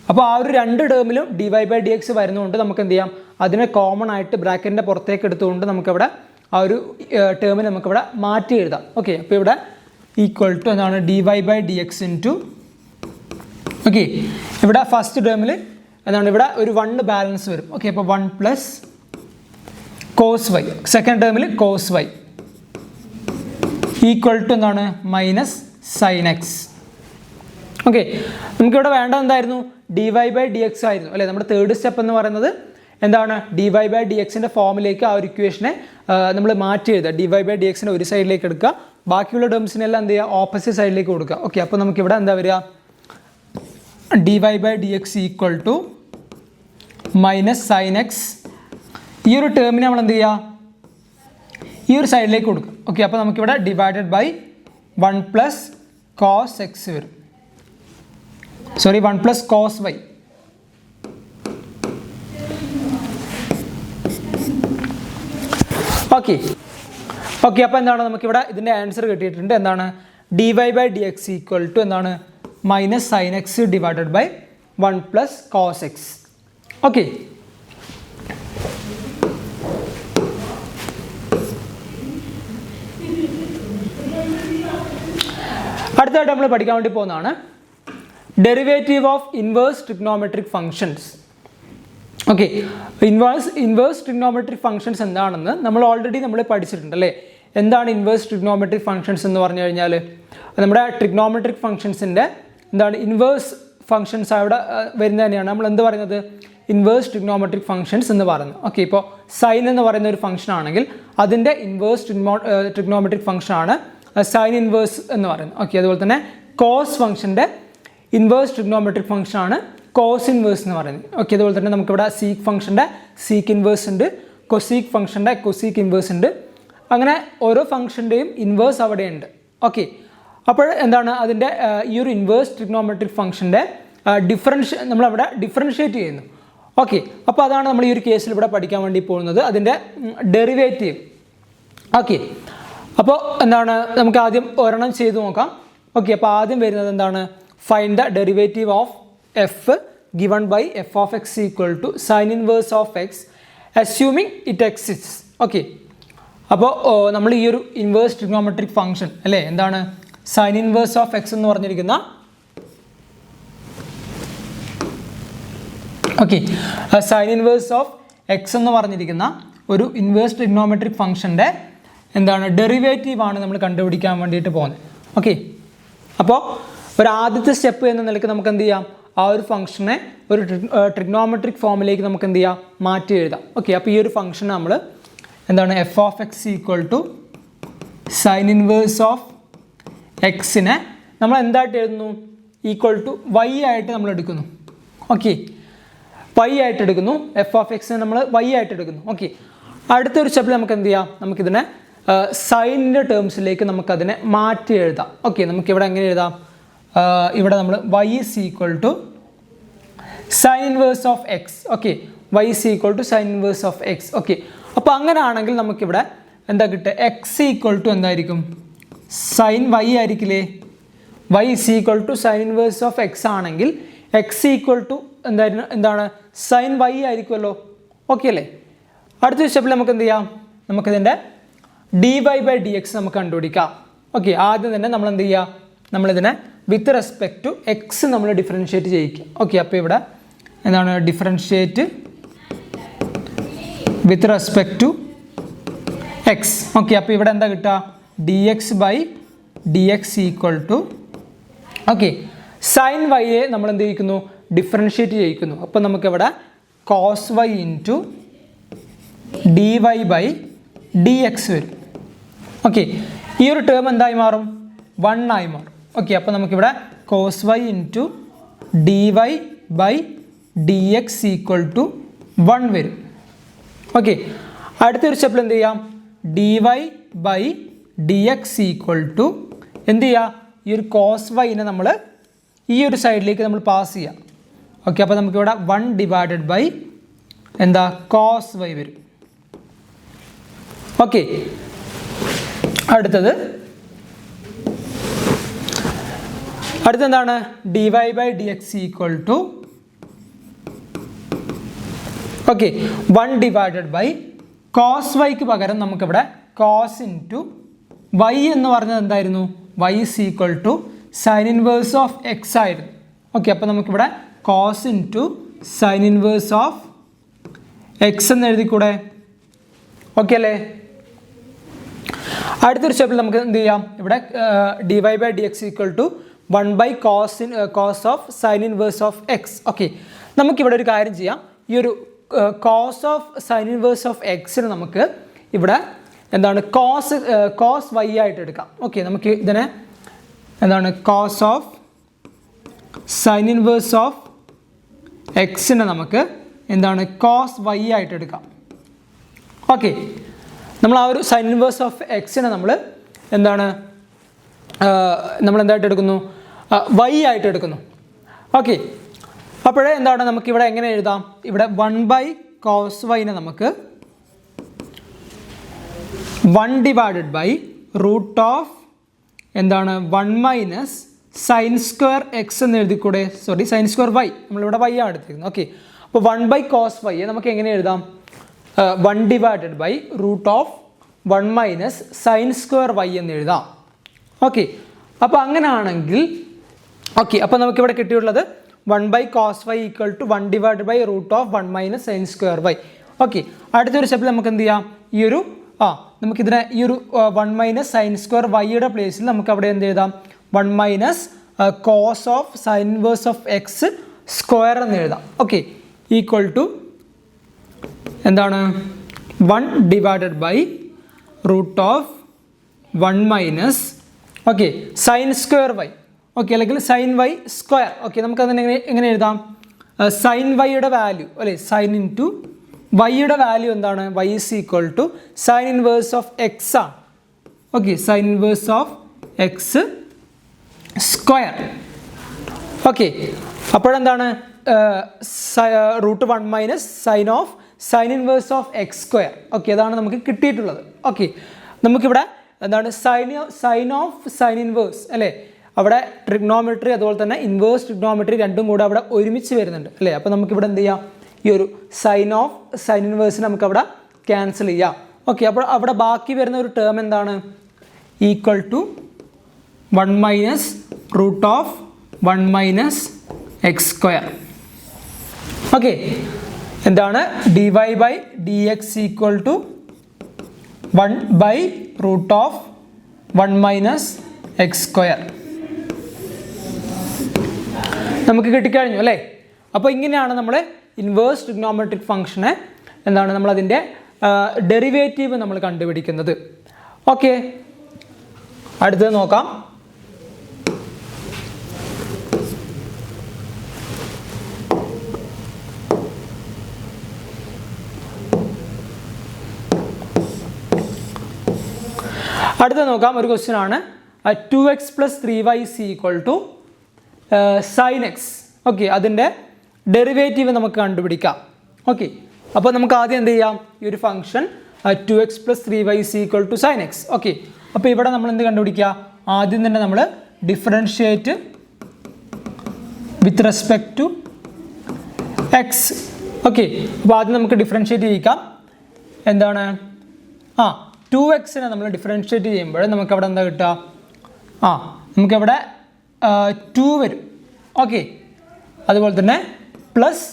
അപ്പോൾ ആ ഒരു 2 ടേമിലും D Y by D X വരുന്നതുകൊണ്ട് നമുക്ക് എന്ത് ചെയ്യാം, അതിനെ കോമൺ ആയിട്ട് ബ്രാക്കറ്റിൻ്റെ പുറത്തേക്ക് എടുത്തുകൊണ്ട് നമുക്കിവിടെ ആ ഒരു ടേമിൽ നമുക്കിവിടെ മാറ്റി എഴുതാം. ഓക്കെ, അപ്പോൾ ഇവിടെ ഈക്വൽ ടു എന്താണ്, D Y by D x into. Okay, ഇവിടെ ഫസ്റ്റ് ടേമിൽ എന്താണ്, ഇവിടെ ഒരു 1 ബാലൻസ് വരും. ഓക്കെ, അപ്പോൾ 1 പ്ലസ് കോസ് വൈ, സെക്കൻഡ് ടേമിൽ കോസ് വൈ ഈക്വൽ ടു എന്താണ്, മൈനസ് സൈൻ എക്സ്. ഓക്കെ, നമുക്കിവിടെ വേണ്ടത് എന്തായിരുന്നു, D Y by D x ആയിരുന്നു അല്ലേ. നമ്മുടെ തേർഡ് സ്റ്റെപ്പ് എന്ന് പറയുന്നത് എന്താണ്, ഡി വൈ ബൈ ഡി എക്സിൻ്റെ ഫോമിലേക്ക് ആ ഒരു ഇക്വേഷനെ നമ്മൾ മാറ്റി എഴുതുക. ഡി വൈ ബൈ ഡി എക്സിനെ ഒരു സൈഡിലേക്ക് എടുക്കുക, ബാക്കിയുള്ള ടേംസിനെല്ലാം എന്ത് ചെയ്യുക, ഓപ്പോസിറ്റ് സൈഡിലേക്ക് കൊടുക്കുക. ഓക്കെ, അപ്പോൾ നമുക്കിവിടെ എന്താ വരിക, d Y by D X equal to minus sine x. ഈ ഒരു ടേമിനെ നമ്മൾ എന്ത് ചെയ്യുക, ഈ ഒരു സൈഡിലേക്ക് കൊടുക്കും. ഓക്കെ, അപ്പോൾ നമുക്കിവിടെ divided by 1 plus cos X വരും. 1 plus cos Y. Okay, okay, അപ്പോൾ എന്താണ് നമുക്കിവിടെ ഇതിൻ്റെ ആൻസർ കിട്ടിയിട്ടുണ്ട്. എന്താണ് dy by D X equal to എന്താണ് minus sine X divided by 1 plus cos X. Okay, അടുത്തായിട്ട് നമ്മൾ പഠിക്കാൻ വേണ്ടി പോകുന്നതാണ് derivative of inverse trigonometric functions. Okay, inverse trigonometric functions എന്താണെന്ന് നമ്മൾ ഓൾറെഡി പഠിച്ചിട്ടുണ്ട് അല്ലേ. എന്താണ് ഇൻവേഴ്സ് ട്രിഗ്നോമെട്രിക് ഫങ്ഷൻസ് എന്ന് പറഞ്ഞു കഴിഞ്ഞാൽ നമ്മുടെ ട്രിഗ്നോമെട്രിക് ഫങ്ഷൻസിൻ്റെ എന്താണ് ഇൻവേഴ്സ് ഫങ്ഷൻസ് അവിടെ വരുന്നത് തന്നെയാണ് നമ്മൾ എന്ത് പറയുന്നത് ഇൻവേഴ്സ് ട്രിഗ്നോമെട്രിക് ഫങ്ഷൻസ് എന്ന് പറയുന്നത്. ഓക്കെ, ഇപ്പോൾ സൈൻ എന്ന് പറയുന്ന ഒരു ഫംഗ്ഷൻ ആണെങ്കിൽ അതിൻ്റെ ഇൻവേഴ്സ് ട്രിഗ്നോമെട്രിക് ഫംഗ്ഷനാണ് സൈൻ ഇൻവേഴ്സ് എന്ന് പറയുന്നത്. ഓക്കെ, അതുപോലെ തന്നെ കോസ് ഫംഗ്ഷൻ്റെ ഇൻവേഴ്സ് ട്രിഗ്നോമെട്രിക് ഫംഗ്ഷനാണ് കോസ് ഇൻവേഴ്സ് എന്ന് പറയുന്നത്. ഓക്കെ, അതുപോലെ തന്നെ നമുക്കിവിടെ സീക്ക് ഫംഗ്ഷൻ്റെ സീക്ക് ഇൻവേഴ്സ് ഉണ്ട്, കൊസീക്ക് ഫംഗ്ഷൻ്റെ കൊസീക്ക് ഇൻവേഴ്സ് ഉണ്ട്. അങ്ങനെ ഓരോ ഫംഗ്ഷൻ്റെയും ഇൻവേഴ്സ് അവിടെയുണ്ട്. ഓക്കെ, അപ്പോൾ എന്താണ് അതിൻ്റെ ഈ ഒരു ഇൻവേഴ്സ് ട്രിഗ്നോമെട്രിക് ഫംഗ്ഷൻ്റെ നമ്മളവിടെ ഡിഫറൻഷ്യേറ്റ് ചെയ്യുന്നു. ഓക്കെ, അപ്പോൾ അതാണ് നമ്മൾ ഈ ഒരു കേസിൽ ഇവിടെ പഠിക്കാൻ വേണ്ടി പോകുന്നത്, അതിൻ്റെ ഡെറിവേറ്റീവ്. ഓക്കെ, അപ്പോൾ എന്താണ് നമുക്ക് ആദ്യം ഒരെണ്ണം ചെയ്ത് നോക്കാം. ഓക്കെ, അപ്പോൾ ആദ്യം വരുന്നത് എന്താണ് find the derivative of f given by f of X equal to sine inverse of x assuming it exist. Okay, അപ്പോൾ നമ്മൾ ഈ ഒരു ഇൻവേഴ്സ് ട്രിഗ്നോമെട്രിക് ഫംഗ്ഷൻ അല്ലേ എന്താണ് സൈൻ ഇൻവേഴ്സ് ഓഫ് എക്സ് എന്ന് പറഞ്ഞിരിക്കുന്ന okay sine inverse of X എന്ന് പറഞ്ഞിരിക്കുന്ന ഒരു ഇൻവേഴ്സ് ട്രിഗ്നോമെട്രിക് ഫംഗ്ഷൻ്റെ എന്താണ് ഡെറിവേറ്റീവ് ആണ് നമ്മൾ കണ്ടുപിടിക്കാൻ വേണ്ടിയിട്ട് പോകുന്നത്. ഓക്കെ, അപ്പോൾ ഒരു ആദ്യത്തെ സ്റ്റെപ്പ് എന്ന നിലയ്ക്ക് നമുക്ക് എന്ത് ചെയ്യാം ആ ഒരു ഫംഗ്ഷനെ ഒരു ട്രിഗ്നോമെട്രിക് ഫോമിലേക്ക് നമുക്ക് എന്ത് ചെയ്യാം മാറ്റി എഴുതാം. ഓക്കെ, അപ്പോൾ ഈ ഒരു ഫംഗ്ഷൻ നമ്മൾ എന്താണ് F of X equal to sine inverse of എക്സിനെ നമ്മൾ എന്തായിട്ട് എഴുതുന്നു ഈക്വൽ ടു വൈ ആയിട്ട് നമ്മൾ എടുക്കുന്നു. ഓക്കെ, വൈ ആയിട്ട് എടുക്കുന്നു, എഫ് ഓഫ് എക്സിനെ നമ്മൾ വൈ ആയിട്ട് എടുക്കുന്നു. ഓക്കെ, അടുത്തൊരു സ്റ്റെപ്പിൽ നമുക്ക് എന്ത് ചെയ്യാം നമുക്കിതിനെ സൈനിൻ്റെ ടേംസിലേക്ക് നമുക്കതിനെ മാറ്റി എഴുതാം. ഓക്കെ, നമുക്കിവിടെ എങ്ങനെ എഴുതാം ഇവിടെ നമ്മൾ Y is equal to sine inverse of X. Okay, Y is equal to sine inverse of X. Okay, അപ്പോൾ അങ്ങനെ ആണെങ്കിൽ നമുക്കിവിടെ എന്താ കിട്ടുക എക്സ് ഈക്വൽ ടു എന്തായിരിക്കും സൈൻ വൈ ആയിരിക്കില്ലേ. Y is equal to sine inverse of X ആണെങ്കിൽ എക്സ് ഈക്വൽ ടു എന്താണ് സൈൻ വൈ ആയിരിക്കുമല്ലോ. ഓക്കെ അല്ലേ. അടുത്ത സ്റ്റെപ്പിൽ നമുക്ക് എന്ത് ചെയ്യാം നമുക്കിതിൻ്റെ D Y by D X നമുക്ക് കണ്ടുപിടിക്കാം. ഓക്കെ, ആദ്യം തന്നെ നമ്മൾ എന്ത് ചെയ്യുക നമ്മളിതിനെ വിത്ത് റെസ്പെക്ട് ടു എക്സ് നമ്മൾ ഡിഫറൻഷ്യേറ്റ് ചെയ്യിക്കുക. ഓക്കെ, അപ്പോൾ ഇവിടെ എന്താണ് differentiate with respect to X. Okay, അപ്പോൾ ഇവിടെ എന്താ കിട്ടുക D X by D X equal to okay sine വൈയെ നമ്മൾ എന്ത് ചെയ്യിക്കുന്നു ഡിഫറൻഷ്യേറ്റ് ചെയ്യിക്കുന്നു. അപ്പോൾ നമുക്കിവിടെ cos Y into D Y by D X വരും. ഓക്കെ, ഈ ഒരു ടേം എന്തായി മാറും 1 ആയി മാറും. ഓക്കെ, അപ്പോൾ നമുക്കിവിടെ cos Y into D Y by D X equal to 1 വരും. ഓക്കെ, അടുത്തൊരു സ്റ്റെപ്പിൽ എന്ത് ചെയ്യാം D Y by D X equal to എന്ത് ചെയ്യുക ഈ ഒരു കോസ് വൈനെ നമ്മൾ ഈ ഒരു സൈഡിലേക്ക് നമ്മൾ പാസ് ചെയ്യാം. ഓക്കെ, അപ്പോൾ നമുക്കിവിടെ 1 ഡിവൈഡഡ് ബൈ എന്താ കോസ് വൈ വരും. ഓക്കെ, അടുത്തെന്താണ് D Y by D X equal to okay 1 divided by cos വൈക്ക് പകരം നമുക്കിവിടെ കോസ് ഇൻറ്റു വൈ എന്ന് പറഞ്ഞത് എന്തായിരുന്നു Y is equal to sine inverse of X ആയിരുന്നു. ഓക്കെ, അപ്പോൾ നമുക്കിവിടെ cos into sine inverse of X എന്ന് എഴുതിക്കൂടെ. ഓക്കെ അല്ലേ. അടുത്തൊരു സ്റ്റെപ്പിൽ നമുക്ക് എന്ത് ചെയ്യാം ഇവിടെ d Y by D X equal to 1 by cos of sine inverse of X. Okay, നമുക്കിവിടെ ഒരു കാര്യം ചെയ്യാം ഈ ഒരു cos of sine inverse of എക്സിന് നമുക്ക് ഇവിടെ എന്താണ് കോസ് വൈ ആയിട്ട് എടുക്കാം. ഓക്കെ, നമുക്ക് ഇതിനെ എന്താണ് cos of sine inverse of എക്സിനെ നമുക്ക് എന്താണ് കോസ് വൈ ആയിട്ട് എടുക്കാം. ഓക്കെ, നമ്മൾ ആ ഒരു സൈൻ ഇൻവേഴ്സ് ഓഫ് എക്സിനെ നമ്മൾ എന്താണ് നമ്മൾ എന്തായിട്ട് എടുക്കുന്നു വൈ ആയിട്ട് എടുക്കുന്നു. ഓക്കെ, അപ്പോഴേ എന്താണ് നമുക്കിവിടെ എങ്ങനെ എഴുതാം ഇവിടെ 1 ബൈ കോസ് വൈനെ നമുക്ക് 1 ഡിവൈഡഡ് ബൈ റൂട്ട് ഓഫ് എന്താണ് 1 മൈനസ് സൈൻ സ്ക്വയർ എക്സ് എന്ന് എഴുതിക്കൂടെ, സോറി സൈൻ സ്ക്വയർ വൈ, നമ്മളിവിടെ വൈ ആണ് എടുത്തിരിക്കുന്നത്. ഓക്കെ, അപ്പോൾ 1 ബൈ കോസ് വൈ നമുക്ക് എങ്ങനെ എഴുതാം? 1 divided by root of 1 minus sine square y എന്ന് എഴുതാം. ഓക്കെ, അപ്പോൾ അങ്ങനെയാണെങ്കിൽ ഓക്കെ, അപ്പോൾ നമുക്കിവിടെ കിട്ടിയിട്ടുള്ളത് 1 by cos y equal to 1 divided by root of 1 minus sine square y. Okay, അടുത്തൊരു സ്റ്റെപ്പിൽ നമുക്ക് എന്ത് ചെയ്യാം? ഈ ഒരു നമുക്കിതിനെ ഈ ഒരു 1 മൈനസ് സൈൻ സ്ക്വയർ വൈയുടെ പ്ലേസിൽ നമുക്ക് അവിടെ എന്ത് എഴുതാം? 1 minus cos of sine inverse of x square എന്ന് എഴുതാം. ഓക്കെ, ഈക്വൽ ടു എന്താണ്? 1 divided by root of 1 minus okay sine square y. Okay, അല്ലെങ്കിൽ സൈൻ വൈ സ്ക്വയർ. ഓക്കെ, നമുക്കതിനെ എങ്ങനെ എഴുതാം? സൈൻ വൈയുടെ വാല്യൂ അല്ലെ, സൈൻ ഇൻറ്റു വൈയുടെ വാല്യൂ എന്താണ്? Y is equal to sine inverse of x ആണ്. Okay, sine inverse of x square. Okay, അപ്പോഴെന്താണ്? Root 1 minus sine of sine inverse of x square. Okay, അതാണ് നമുക്ക് കിട്ടിയിട്ടുള്ളത്. ഓക്കെ, നമുക്കിവിടെ എന്താണ്? സൈൻ ഓഫ് സൈൻ ഇൻവേഴ്സ് അല്ലേ, അവിടെ ട്രിഗ്നോമെട്രി അതുപോലെ തന്നെ ഇൻവേഴ്സ് ട്രിഗ്നോമെട്രി രണ്ടും കൂടെ അവിടെ ഒരുമിച്ച് വരുന്നുണ്ട് അല്ലേ. അപ്പോൾ നമുക്കിവിടെ എന്ത് ചെയ്യാം? ഈ ഒരു സൈൻ ഓഫ് സൈൻ ഇൻവേഴ്സിന് നമുക്കവിടെ ക്യാൻസൽ ചെയ്യാം. ഓക്കെ, അപ്പോൾ അവിടെ ബാക്കി വരുന്ന ഒരു ടേം എന്താണ്? Equal to 1 minus root of 1 minus x square. Okay, എന്താണ്? D Y by D X equal to 1 by root of 1 minus x square നമുക്ക് കിട്ടിക്കഴിഞ്ഞു അല്ലേ. അപ്പോൾ ഇങ്ങനെയാണ് നമ്മൾ ഇൻവേഴ്സ് ട്രിഗ്നോമെട്രിക് ഫംഗ്ഷനെ എന്താണ് നമ്മളതിൻ്റെ ഡെറിവേറ്റീവ് നമ്മൾ കണ്ടുപിടിക്കുന്നത്. ഓക്കെ, അടുത്തത് നോക്കാം. അടുത്തത് നോക്കാം, ഒരു ക്വസ്റ്റ്യൻ ആണ്. 2x + 3y = sin x. Okay, അതിൻ്റെ ഡെറിവേറ്റീവ് നമുക്ക് കണ്ടുപിടിക്കാം. ഓക്കെ, അപ്പോൾ നമുക്ക് ആദ്യം എന്ത് ചെയ്യാം? ഈ ഒരു function 2x + 3y = sin x. Okay, അപ്പോൾ ഇവിടെ നമ്മൾ എന്ത് കണ്ടുപിടിക്കുക? ആദ്യം തന്നെ നമ്മൾ differentiate with respect to X. Okay, അപ്പോൾ ആദ്യം നമുക്ക് ഡിഫറൻഷിയേറ്റ് ചെയ്യിക്കാം. എന്താണ്? 2xനെ നമ്മൾ ഡിഫറൻഷിയേറ്റ് ചെയ്യുമ്പോൾ നമുക്കവിടെ എന്താ കിട്ടുക? നമുക്കവിടെ 2 വരും. ഓക്കെ, അതുപോലെ തന്നെ പ്ലസ്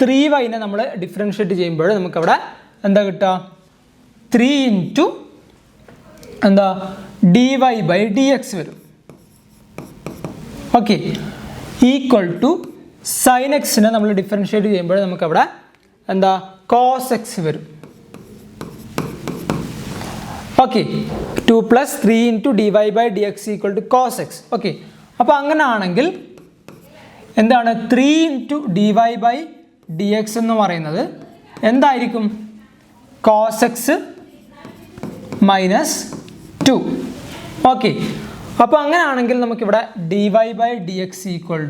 3yനെ നമ്മൾ ഡിഫറൻഷിയേറ്റ് ചെയ്യുമ്പോൾ നമുക്കവിടെ എന്താ കിട്ടുക? 3 ഇൻറ്റു എന്താ dy ബൈ ഡി എക്സ് വരും. ഓക്കെ, ഈക്വൽ ടു സൈൻ എക്സിനെ നമ്മൾ ഡിഫറൻഷിയേറ്റ് ചെയ്യുമ്പോൾ നമുക്കവിടെ എന്താ കോസ് എക്സ് വരും. Okay, 2 + 3 into dy by D X equal to cos X. Okay, അപ്പോൾ അങ്ങനെയാണെങ്കിൽ എന്താണ് 3 into dy by D X എന്ന് പറയുന്നത് എന്തായിരിക്കും? Cos x minus 2. ഓക്കെ, അപ്പോൾ അങ്ങനെയാണെങ്കിൽ നമുക്കിവിടെ dy by D X equal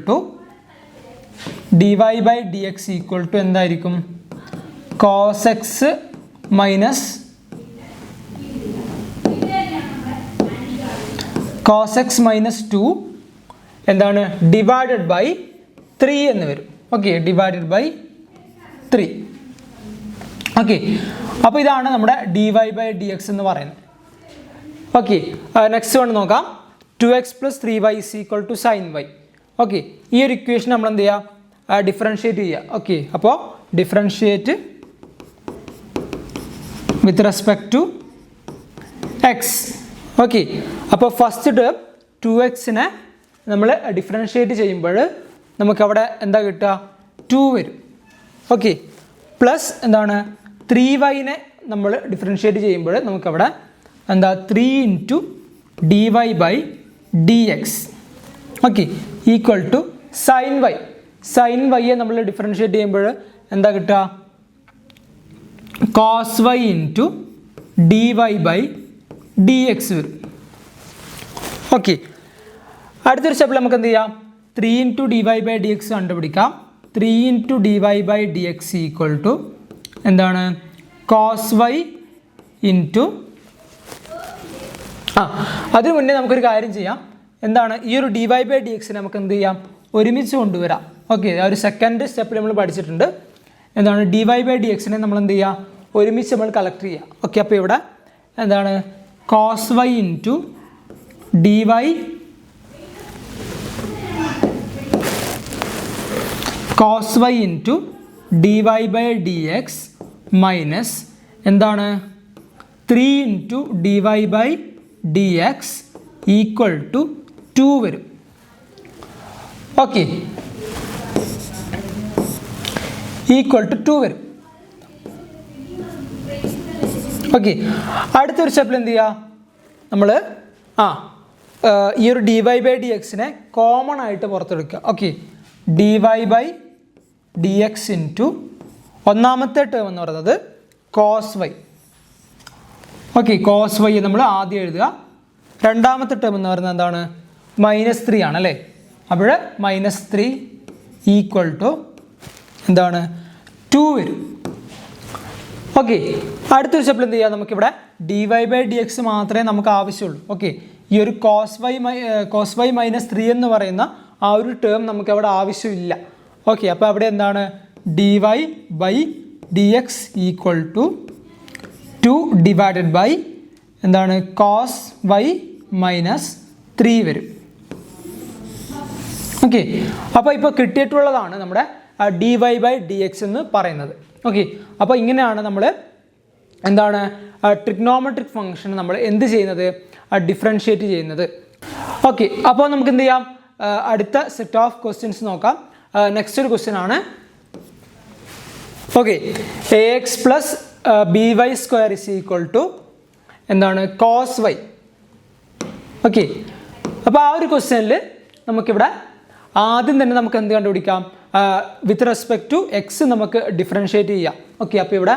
to എന്തായിരിക്കും? Cos x minus cos x minus 2 എന്താണ്? ഡിവൈഡഡ് ബൈ 3 എന്ന് വരും. Okay, divided by 3. ഓക്കെ, അപ്പോൾ ഇതാണ് നമ്മുടെ dy ബൈ ഡി എക്സ് എന്ന് പറയുന്നത്. ഓക്കെ, നെക്സ്റ്റ് വൺ നോക്കാം. 2x + 3y = sin y. Okay, ഈ ഒരു ഇക്വേഷൻ നമ്മൾ എന്ത് ചെയ്യുക? ഡിഫറൻഷിയേറ്റ് ചെയ്യുക. ഓക്കെ, അപ്പോൾ differentiate with respect to X. Okay, അപ്പോൾ ഫസ്റ്റ് ടേം 2xനെ നമ്മൾ ഡിഫറൻഷിയേറ്റ് ചെയ്യുമ്പോൾ നമുക്കവിടെ എന്താ കിട്ടുക? 2 വരും. ഓക്കെ, പ്ലസ് എന്താണ് 3yനെ നമ്മൾ ഡിഫറൻഷിയേറ്റ് ചെയ്യുമ്പോൾ നമുക്കവിടെ എന്താ 3 into dy by D X. Okay, equal to sine y. Sine വൈയെ നമ്മൾ ഡിഫറൻഷിയേറ്റ് ചെയ്യുമ്പോൾ എന്താ കിട്ടുക? Cos Y into dy by D X വരും. ഓക്കെ, അടുത്തൊരു സ്റ്റെപ്പിൽ നമുക്ക് എന്ത് ചെയ്യാം? 3 into dy by D x കണ്ടുപിടിക്കാം. 3 into dy by D X equal to എന്താണ്? കോസ് വൈ ഇൻറ്റു അതിനു മുന്നേ നമുക്കൊരു കാര്യം ചെയ്യാം. എന്താണ്, ഈ ഒരു dy/dx നമുക്ക് എന്ത് ചെയ്യാം, ഒരുമിച്ച് കൊണ്ടുവരാം. ഓക്കെ, ആ ഒരു സെക്കൻഡ് സ്റ്റെപ്പിൽ നമ്മൾ പഠിച്ചിട്ടുണ്ട്. എന്താണ്, dy/dx നമ്മൾ എന്ത് ചെയ്യുക, ഒരുമിച്ച് നമ്മൾ കളക്ട് ചെയ്യുക. ഓക്കെ, അപ്പോൾ ഇവിടെ എന്താണ് cos y into dy cos y into dy/dx minus എന്താണ് 3 ഇൻറ്റു dy/dx ഈക്വൽ ടു 2 വരും. ഓക്കെ, ഈക്വൽ ടു 2 വരും. ഓക്കെ, അടുത്തൊരു സ്റ്റെപ്പിൽ എന്ത് ചെയ്യുക, നമ്മൾ ഈ ഒരു dy/dx കോമൺ ആയിട്ട് പുറത്തെടുക്കുക. ഓക്കെ, dy/dx ഇൻറ്റു ഒന്നാമത്തെ ടേം എന്ന് പറയുന്നത് cos y. Okay, cos y നമ്മൾ ആദ്യം എഴുതുക. രണ്ടാമത്തെ ടേം എന്ന് പറയുന്നത് എന്താണ്, -3 ആണ് അല്ലേ. അപ്പോൾ -3 ഈക്വൽ ടു എന്താണ് 2 വരും. ഓക്കെ, അടുത്തൊരു സ്റ്റെപ്പിൽ എന്ത് ചെയ്യുക, നമുക്കിവിടെ dy/dx മാത്രമേ നമുക്ക് ആവശ്യമുള്ളൂ. ഓക്കെ, ഈ ഒരു cos y -3 എന്ന് പറയുന്ന ആ ഒരു ടേം നമുക്ക് അവിടെ ആവശ്യമില്ല. ഓക്കെ, അപ്പോൾ അവിടെ എന്താണ് dy/dx equal to 2 divided by എന്താണ് cos y -3 വരും. ഓക്കെ, അപ്പോൾ ഇപ്പോൾ കിട്ടിയിട്ടുള്ളതാണ് നമ്മുടെ dy/dx എന്ന് പറയുന്നത്. ഓക്കെ, അപ്പോൾ ഇങ്ങനെയാണ് നമ്മൾ എന്താണ് ട്രിഗ്നോമെട്രിക് ഫംഗ്ഷൻ നമ്മൾ എന്ത് ചെയ്യുന്നത്, ഡിഫറൻഷ്യേറ്റ് ചെയ്യുന്നത്. ഓക്കെ, അപ്പോൾ നമുക്ക് എന്ത് ചെയ്യാം, അടുത്ത സെറ്റ് ഓഫ് ക്വസ്റ്റ്യൻസ് നോക്കാം. നെക്സ്റ്റ് ഒരു ക്വസ്റ്റ്യൻ ആണ്. Okay, ax plus by square is equal to എന്താണ് cos y. ഓക്കെ, അപ്പോൾ ആ ഒരു ക്വസ്റ്റ്യനിൽ നമുക്കിവിടെ ആദ്യം തന്നെ നമുക്ക് എന്ത് കണ്ടുപിടിക്കാം, വിത്ത് റെസ്പെക്ട് ടു എക്സ് നമുക്ക് ഡിഫറൻഷ്യേറ്റ് ചെയ്യാം. ഓക്കെ, അപ്പോൾ ഇവിടെ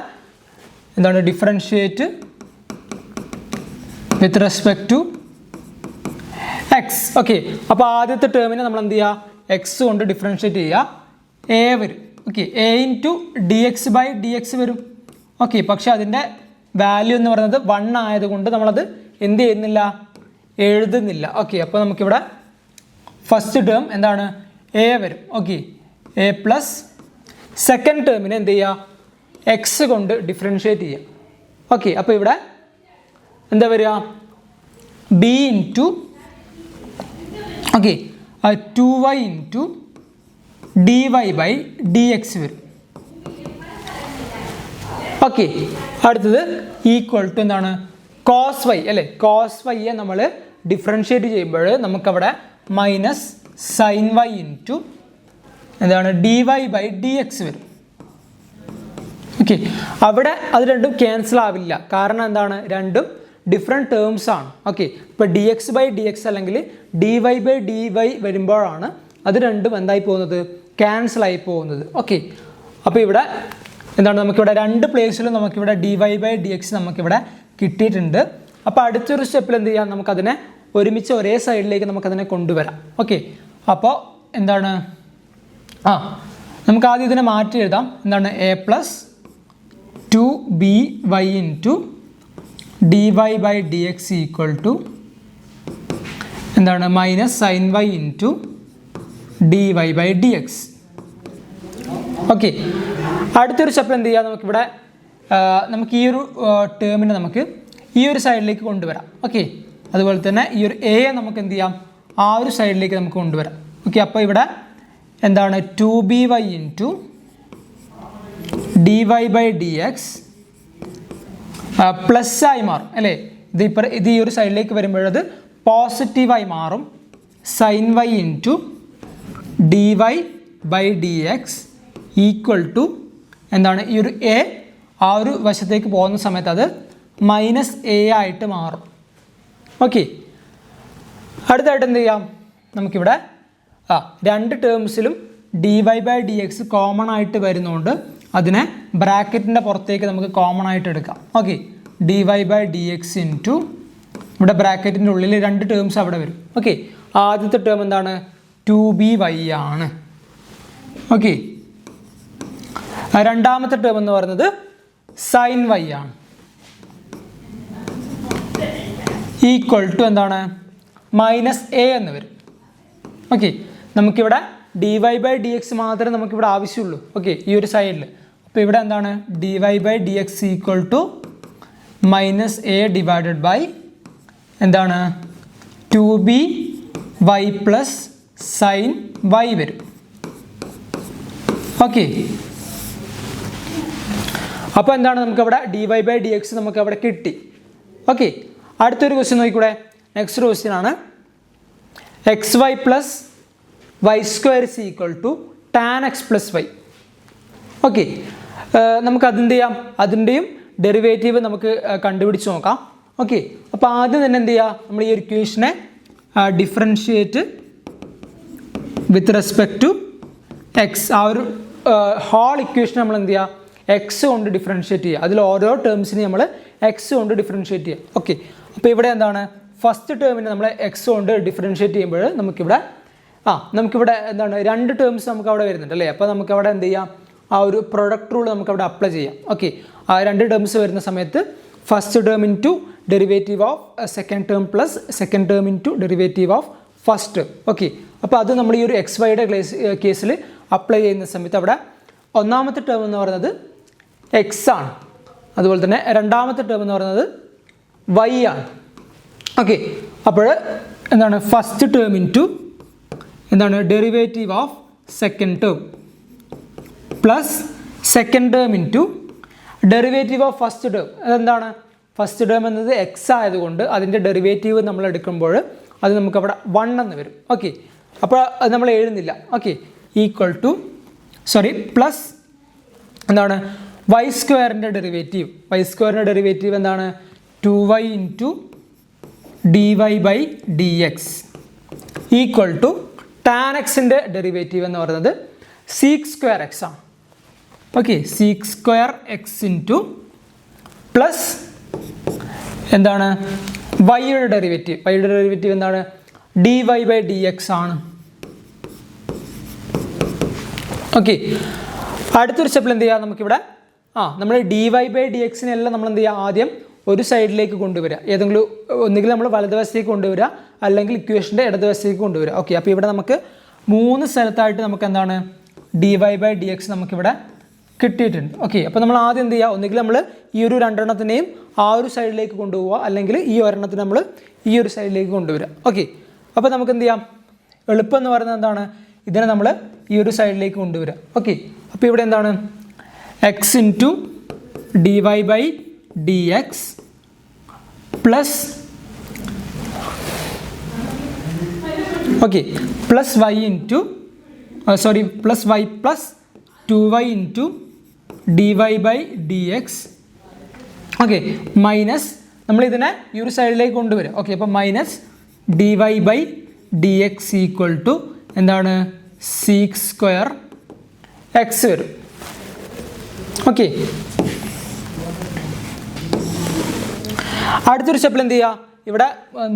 എന്താണ് differentiate with respect to X. Okay, അപ്പോൾ ആദ്യത്തെ ടേമിനെ നമ്മൾ എന്ത് ചെയ്യുക, എക്സ് കൊണ്ട് ഡിഫറൻഷ്യേറ്റ് ചെയ്യുക, എ വരും. ഓക്കെ, എ ഇൻറ്റു dx/dx വരും. ഓക്കെ, പക്ഷേ അതിൻ്റെ വാല്യൂ എന്ന് പറയുന്നത് 1 ആയതുകൊണ്ട് നമ്മളത് എന്ത് ചെയ്യുന്നില്ല, എഴുതുന്നില്ല. ഓക്കെ, അപ്പോൾ നമുക്കിവിടെ ഫസ്റ്റ് ടേം എന്താണ് എ വരും. ഓക്കെ, എ പ്ലസ് സെക്കൻഡ് ടേമിനെ എന്ത് ചെയ്യുക, എക്സ് കൊണ്ട് ഡിഫറൻഷ്യേറ്റ് ചെയ്യുക. ഓക്കെ, അപ്പോൾ ഇവിടെ എന്താ വരിക, B into 2y into dy/dx വരും. ഓക്കെ, അടുത്തത് ഈക്വൽ ടു എന്താണ് cos y അല്ലേ. cos y നമ്മൾ ഡിഫറൻഷ്യേറ്റ് ചെയ്യുമ്പോൾ നമുക്കവിടെ -sin y ഇൻറ്റു എന്താണ് dy/dx വരും. ഓക്കെ, അവിടെ അത് രണ്ടും ക്യാൻസൽ ആവില്ല, കാരണം എന്താണ് രണ്ടും ഡിഫറെൻറ്റ് ടേംസ് ആണ്. ഓക്കെ, ഇപ്പോൾ dx/dx അല്ലെങ്കിൽ dy/dy വരുമ്പോഴാണ് അത് രണ്ടും എന്തായി പോകുന്നത്, ക്യാൻസൽ ആയി പോകുന്നത്. ഓക്കെ, അപ്പോൾ ഇവിടെ എന്താണ് നമുക്കിവിടെ രണ്ട് പ്ലേസിലും നമുക്കിവിടെ dy/dx നമുക്കിവിടെ കിട്ടിയിട്ടുണ്ട്. അപ്പോൾ അടുത്തൊരു സ്റ്റെപ്പിൽ എന്ത് ചെയ്യാം, നമുക്കതിനെ ഒരുമിച്ച് ഒരേ സൈഡിലേക്ക് നമുക്കതിനെ കൊണ്ടുവരാം. ഓക്കെ, അപ്പോൾ എന്താണ് നമുക്ക് ആദ്യം ഇതിനെ മാറ്റി എഴുതാം. എന്താണ് a plus 2by into dy/dx equal to എന്താണ് -sin y into dy/dx. Okay, അടുത്തൊരു സ്റ്റെപ്പ് എന്ത് ചെയ്യുക, നമുക്കിവിടെ നമുക്ക് ഈ ഒരു ടേമിനെ നമുക്ക് ഈ ഒരു സൈഡിലേക്ക് കൊണ്ടുവരാം. ഓക്കെ, അതുപോലെ തന്നെ ഈ ഒരു എ നമുക്ക് എന്ത് ചെയ്യാം, ആ ഒരു സൈഡിലേക്ക് നമുക്ക് കൊണ്ടുവരാം. ഓക്കെ, അപ്പോൾ ഇവിടെ എന്താണ് 2by ഇൻറ്റു dy/dx പ്ലസ് ആയി മാറും അല്ലേ. ഇത് ഈ ഒരു സൈഡിലേക്ക് വരുമ്പോഴത് പോസിറ്റീവായി മാറും. sin y into dy/dx equal to എന്താണ് ഈ ഒരു എ ആ ഒരു വശത്തേക്ക് പോകുന്ന സമയത്ത് അത് -a ആയിട്ട് മാറും. ഓക്കെ, അടുത്തായിട്ട് എന്ത് ചെയ്യാം, നമുക്കിവിടെ രണ്ട് ടേംസിലും dy/dx കോമൺ ആയിട്ട് വരുന്നതുകൊണ്ട് അതിനെ ബ്രാക്കറ്റിൻ്റെ പുറത്തേക്ക് നമുക്ക് കോമൺ ആയിട്ട് എടുക്കാം. ഓക്കെ, dy/dx ഇൻറ്റു ഇവിടെ ബ്രാക്കറ്റിൻ്റെ ഉള്ളിൽ രണ്ട് ടേംസ് അവിടെ വരും. ഓക്കെ, ആദ്യത്തെ ടേം എന്താണ് 2by ആണ്. ഓക്കെ, രണ്ടാമത്തെ ടേം എന്ന് പറയുന്നത് sin y ആണ്. ഈക്വൽ ടു എന്താണ് മൈനസ് എ എന്ന് വരും. ഓക്കെ, നമുക്കിവിടെ dy ബൈ ഡി എക്സ് മാത്രമേ നമുക്കിവിടെ ആവശ്യമുള്ളൂ. ഓക്കെ, ഈ ഒരു സൈഡിൽ. അപ്പോൾ ഇവിടെ എന്താണ് dy by D X equal to minus a divided by എന്താണ് 2b y plus sine y വരും. ഓക്കെ, അപ്പോൾ എന്താണ് നമുക്കവിടെ dy ബൈ ഡി എക്സ് നമുക്കവിടെ കിട്ടി. ഓക്കെ, അടുത്തൊരു ക്വസ്റ്റ്യൻ നോക്കിക്കൂടെ. നെക്സ്റ്റ് ക്വസ്റ്റ്യൻ ആണ് x y plus Y square is equal to tan x plus y. Okay, നമുക്ക് അതെന്ത് ചെയ്യാം, അതിൻ്റെയും ഡെറിവേറ്റീവ് നമുക്ക് കണ്ടുപിടിച്ച് നോക്കാം. ഓക്കെ, അപ്പോൾ ആദ്യം തന്നെ എന്ത് ചെയ്യുക, നമ്മൾ ഈ ഒരു ഇക്വേഷനെ differentiate with respect to x. ആ ഒരു ഹോൾ ഇക്വേഷൻ നമ്മൾ എന്ത് ചെയ്യുക, എക്സ് കൊണ്ട് ഡിഫറൻഷിയേറ്റ് ചെയ്യുക. അതിൽ ഓരോ ടേംസിനെ നമ്മൾ എക്സ് കൊണ്ട് ഡിഫറൻഷിയേറ്റ് ചെയ്യുക. ഓക്കെ, അപ്പോൾ ഇവിടെ എന്താണ് ഫസ്റ്റ് ടേമിനെ നമ്മൾ എക്സ് കൊണ്ട് ഡിഫറൻഷിയേറ്റ് ചെയ്യുമ്പോൾ നമുക്കിവിടെ എന്താണ് രണ്ട് ടേംസ് നമുക്ക് അവിടെ വരുന്നുണ്ട് അല്ലേ. അപ്പോൾ നമുക്ക് അവിടെ എന്ത് ചെയ്യാം, ആ ഒരു പ്രൊഡക്റ്റ് റൂൾ നമുക്ക് അവിടെ അപ്ലൈ ചെയ്യാം. ഓക്കെ, ആ രണ്ട് ടേംസ് വരുന്ന സമയത്ത് first term into derivative of second term plus second term into derivative of first. Okay, അപ്പോൾ അത് നമ്മൾ ഈ ഒരു എക്സ് വൈയുടെ കേസിൽ അപ്ലൈ ചെയ്യുന്ന സമയത്ത് അവിടെ ഒന്നാമത്തെ ടേം എന്ന് പറയുന്നത് എക്സ് ആണ്, അതുപോലെ തന്നെ രണ്ടാമത്തെ ടേം എന്ന് പറയുന്നത് വൈ ആണ്. ഓക്കെ, അപ്പോൾ എന്താണ് ഫസ്റ്റ് ടേം ഇൻറ്റു എന്താണ് derivative of second term plus second term into derivative of first term. അതെന്താണ് ഫസ്റ്റ് ടേം എന്നത് എക്സ് ആയതുകൊണ്ട് അതിൻ്റെ ഡെറിവേറ്റീവ് നമ്മൾ എടുക്കുമ്പോൾ അത് നമുക്കവിടെ 1 എന്ന് വരും. ഓക്കെ, അപ്പോൾ അത് നമ്മൾ എഴുതുന്നില്ല. ഓക്കെ, ഈക്വൽ ടു പ്ലസ് എന്താണ് വൈ സ്ക്വയറിൻ്റെ ഡെറിവേറ്റീവ്. വൈ സ്ക്വയറിൻ്റെ ഡെറിവേറ്റീവ് എന്താണ് 2y into dy by D X equal to tan എക്സിൻ്റെ ഡെറിവേറ്റീവ് എന്ന് പറയുന്നത് സീക്ക് സ്ക്വയർ എക്സ് ആണ്. Okay, sec square x into plus എന്താണ് വൈയുടെ ഡെറിവേറ്റീവ്. വൈയുടെ ഡെറിവേറ്റീവ് എന്താണ് dy ബൈ ഡി എക്സ് ആണ്. ഓക്കെ, അടുത്തൊരു സ്റ്റെപ്പിൽ എന്ത് ചെയ്യുക, നമുക്കിവിടെ നമ്മൾ dy ബൈ ഡി എക്സിനെല്ലാം നമ്മൾ എന്ത് ചെയ്യുക, ആദ്യം ഒരു സൈഡിലേക്ക് കൊണ്ടുവരിക. ഏതെങ്കിലും ഒന്നുകിൽ നമ്മൾ വലതുവശത്തേക്ക് കൊണ്ടുവരിക, അല്ലെങ്കിൽ ഇക്വേഷൻ്റെ ഇടതുവശത്തേക്ക് കൊണ്ടുവരിക. ഓക്കെ, അപ്പോൾ ഇവിടെ നമുക്ക് 3 സ്ഥലത്തായിട്ട് നമുക്ക് എന്താണ് dy ബൈ ഡി എക്സ് നമുക്കിവിടെ കിട്ടിയിട്ടുണ്ട്. ഓക്കെ, അപ്പോൾ നമ്മൾ ആദ്യം എന്ത് ചെയ്യുക, ഒന്നുകിൽ നമ്മൾ ഈ ഒരു രണ്ടെണ്ണത്തിനെയും ആ ഒരു സൈഡിലേക്ക് കൊണ്ടുപോവുക, അല്ലെങ്കിൽ ഈ ഒരെണ്ണത്തിന് നമ്മൾ ഈ ഒരു സൈഡിലേക്ക് കൊണ്ടുവരിക. ഓക്കെ, അപ്പോൾ നമുക്ക് എന്ത് ചെയ്യാം, എളുപ്പം എന്ന് പറയുന്നത് എന്താണ്, ഇതിനെ നമ്മൾ ഈ ഒരു സൈഡിലേക്ക് കൊണ്ടുവരിക. ഓക്കെ, അപ്പോൾ ഇവിടെ എന്താണ് x into dy by D X plus plus y into plus y plus 2y into dy by D X. Okay, minus നമ്മളിതിനെ ഈ ഒരു സൈഡിലേക്ക് കൊണ്ടുവരിക. ഓക്കെ, അപ്പോൾ minus dy by D X equal to എന്താണ് സീക്ക് സ്ക്വയർ എക്സ് വരും. ഓക്കെ, അടുത്തൊരു സ്റ്റെപ്പിൽ എന്ത് ചെയ്യുക, ഇവിടെ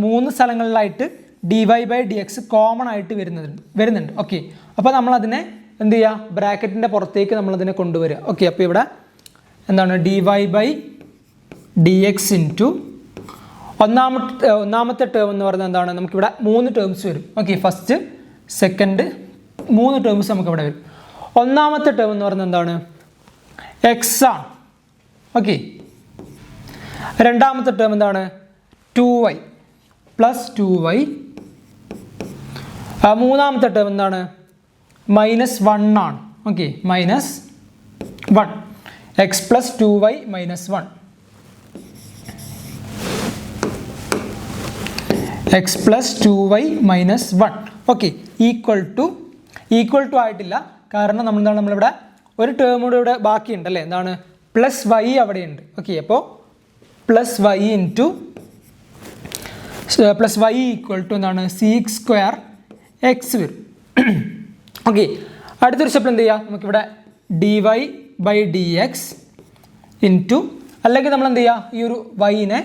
3 സ്ഥലങ്ങളിലായിട്ട് dy by D x common ആയിട്ട് വരുന്നുണ്ട്. ഓക്കെ, അപ്പോൾ നമ്മളതിനെ എന്ത് ചെയ്യുക, ബ്രാക്കറ്റിൻ്റെ പുറത്തേക്ക് നമ്മളതിനെ കൊണ്ടുവരിക. ഓക്കെ, അപ്പോൾ ഇവിടെ എന്താണ് dy by D x into ഒന്നാമത്തെ ടേം എന്ന് പറയുന്നത് എന്താണ്, നമുക്കിവിടെ 3 ടേംസ് വരും. ഓക്കെ, ഫസ്റ്റ് സെക്കൻഡ് 3 ടേംസ് നമുക്കിവിടെ വരും. ഒന്നാമത്തെ ടേം എന്ന് പറയുന്നത് എന്താണ് എക്സ് ആണ്. ഓക്കെ, രണ്ടാമത്തെ ടേം എന്താണ് 2y പ്ലസ് 2y. മൂന്നാമത്തെ ടേം എന്താണ് -1 ആണ്. Okay, -1 x plus 2y -1 x plus 2y -1. Okay, equal to ആയിട്ടില്ല, കാരണം നമ്മളിവിടെ ഒരു ടേം കൂടെ ഇവിടെ ബാക്കിയുണ്ട് അല്ലേ, എന്താണ് പ്ലസ് വൈ അവിടെയുണ്ട്. ഓക്കെ, അപ്പോൾ plus y into plus y equal to എന്താണ് സീക്ക് സ്ക്വയർ എക്സ് വരും. ഓക്കെ, അടുത്തൊരു സ്റ്റെപ്പിൽ എന്ത് ചെയ്യുക, നമുക്കിവിടെ dy by D x into, അല്ലെങ്കിൽ നമ്മൾ എന്ത് ചെയ്യുക, ഈ ഒരു വൈനെ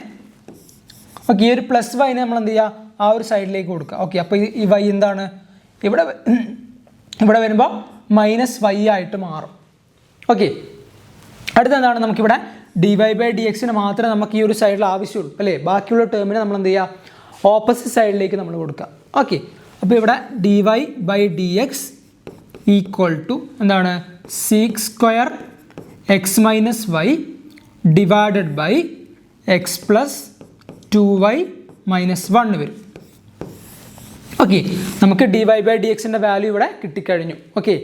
ഓക്കെ ഈ ഒരു പ്ലസ് വൈനെ നമ്മൾ എന്ത് ചെയ്യുക, ആ ഒരു സൈഡിലേക്ക് കൊടുക്കുക. ഓക്കെ, അപ്പോൾ ഈ വൈ എന്താണ് ഇവിടെ വരുമ്പോൾ -y ആയിട്ട് മാറും. ഓക്കെ, അടുത്തെന്താണ് നമുക്കിവിടെ dydx മാത്രമേ നമുക്ക് ഈ ഒരു സൈഡിൽ ആവശ്യമുള്ളൂ അല്ലേ. ബാക്കിയുള്ള ടേമിനെ നമ്മൾ എന്ത് ചെയ്യുക, ഓപ്പോസിറ്റ് സൈഡിലേക്ക് നമ്മൾ കൊടുക്കുക. ഓക്കെ, അപ്പോൾ ഇവിടെ dy/dx ഈക്വൽ ടു എന്താണ്, sec square x minus y divided by x plus 2y minus 1 വരും. ഓക്കെ, നമുക്ക് dy/dxൻ്റെ വാല്യൂ ഇവിടെ കിട്ടിക്കഴിഞ്ഞു. ഓക്കെ,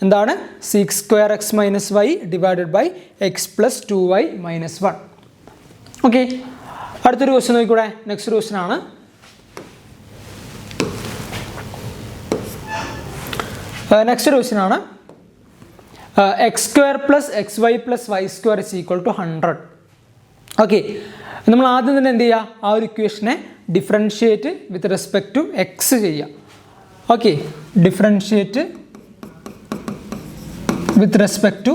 എന്താണ്, sec square x minus y divided by x plus 2y minus 1. Okay, അടുത്തൊരു ക്വസ്റ്റ്യൻ നോക്കിക്കൂടെ. നെക്സ്റ്റ് ക്വസ്റ്റ്യൻ ആണ്. നെക്സ്റ്റ് ക്വസ്റ്റ്യൻ ആണ് X square plus x y plus Y square is equal to 100. Okay, നമ്മൾ ആദ്യം തന്നെ എന്ത് ചെയ്യുക, ആ ഒരു ഇക്വേഷനെ differentiate with respect to x ചെയ്യുക. Okay, differentiate with respect to